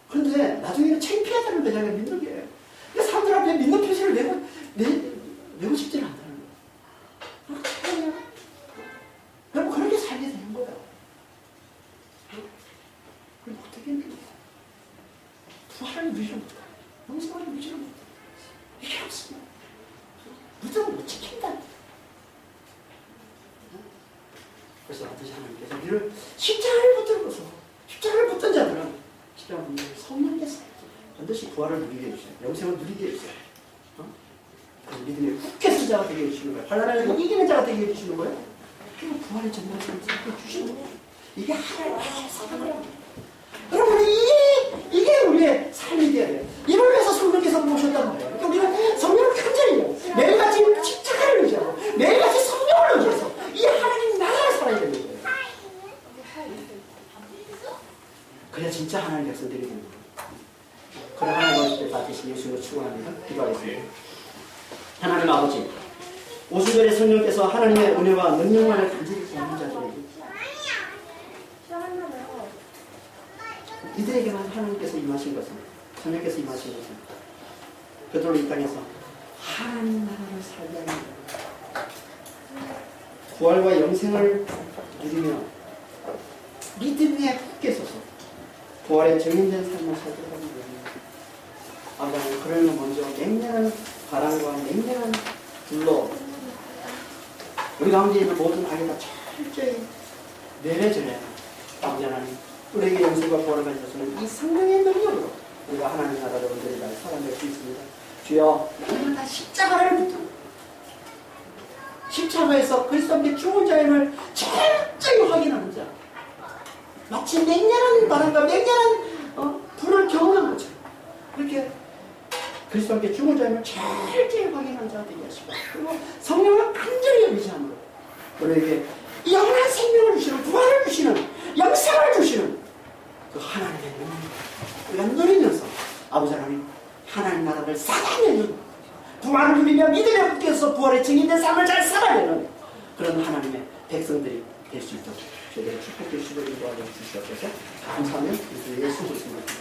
그런데 나중에는 창피하다는 거 자기가 믿는 게 그러니까 사람들 앞에 믿는 표시를 내고 싶지는 않다는 거야. 그렇게 여러분 그렇게 살게 되는 거야. 그럼 어떻게 했는데 부활을 누리지 못해. 영생을 누리지 못해. 이게 없습니다. 무조건 못 지킨다. 그래서 반드시 하나님께서 우리를 십자가를 붙들고서 십자가를 붙든 자들은 십자가 붙는 성령께서 반드시 부활을 누리게 해주세요. 영생을 누리게 해주세요. 그 믿음의 굳게 자가 되게 해주시는 거예요. 환난을 이기는 자가 되게 해주시는 거예요. 그리고 부활의 전망을 해주시는 거예요. 이게 하나님의 사랑이에요. 여러분 이게 우리의 삶이 되어야 돼요. 이걸 위해서 성령께서 모셨단 말이에요. 그러니까 우리는 성령을 간절히 매일같이 십자가를 의지하고 매일같이 성령을 의지해서 이 하나님 나라를 살아야 되는 거예요. 그래야 진짜 하나님 백성들이 되는 거예요. 그래 하나님 아버지께 받으신 예수님을 축원합니다. 기도하겠습니다. 하나님 아버지, 오순절에 성령께서 하나님의 은혜와 능력만을 간절히 구하는 자들에게 이들에게만 하나님께서 임하신 것은 성령께서 임하신 것은 그들로 이 땅에서 하나님 나라를 살게 하는 거예요. 부활과 영생을 누리며 믿음 위에 굳게 서서 부활의 정인된 삶을 살도록 하는 거예요. 아버지, 그러면 먼저 맹렬한 바람과 맹렬한 불로 우리 가운데 있는 모든 악에다 철저히 내려져야 아버지 하나님 우리에게 영생과 부활을 가져서는 이 성령의 능력으로 우리가 하나님 나라를 온전히 잘 살아낼 수 있습니다. 주여, 우리는 다 십자가를 붙들고 십자가에서 그리스도 함께 죽은 자임을 철저히 확인하는 자, 마치 맹렬한 바람과 맹렬한 불을 경험한 것처럼 그렇게 그리스도 함께 죽은 자임을 철저히 확인하는 자가 되게 하시고, 그리고 성령을 간절히 의지하는 것, 우리에게 영원한 생명을 주시는, 부활을 주시는, 영생을 주시는 그 하나님의 능력 우리가 누리면서 아버지 하나님 하나님 나라를 살아내는, 부활을 누리며 믿음에 붙여서 부활의 증인된 삶을 잘 살아내는 그런 하나님의 백성들이 될 수 있도록 저희들의 축복해 주시고 인도하여 주시옵소서. 감사하며 예수 그리스도의 이름으로 기도합니다.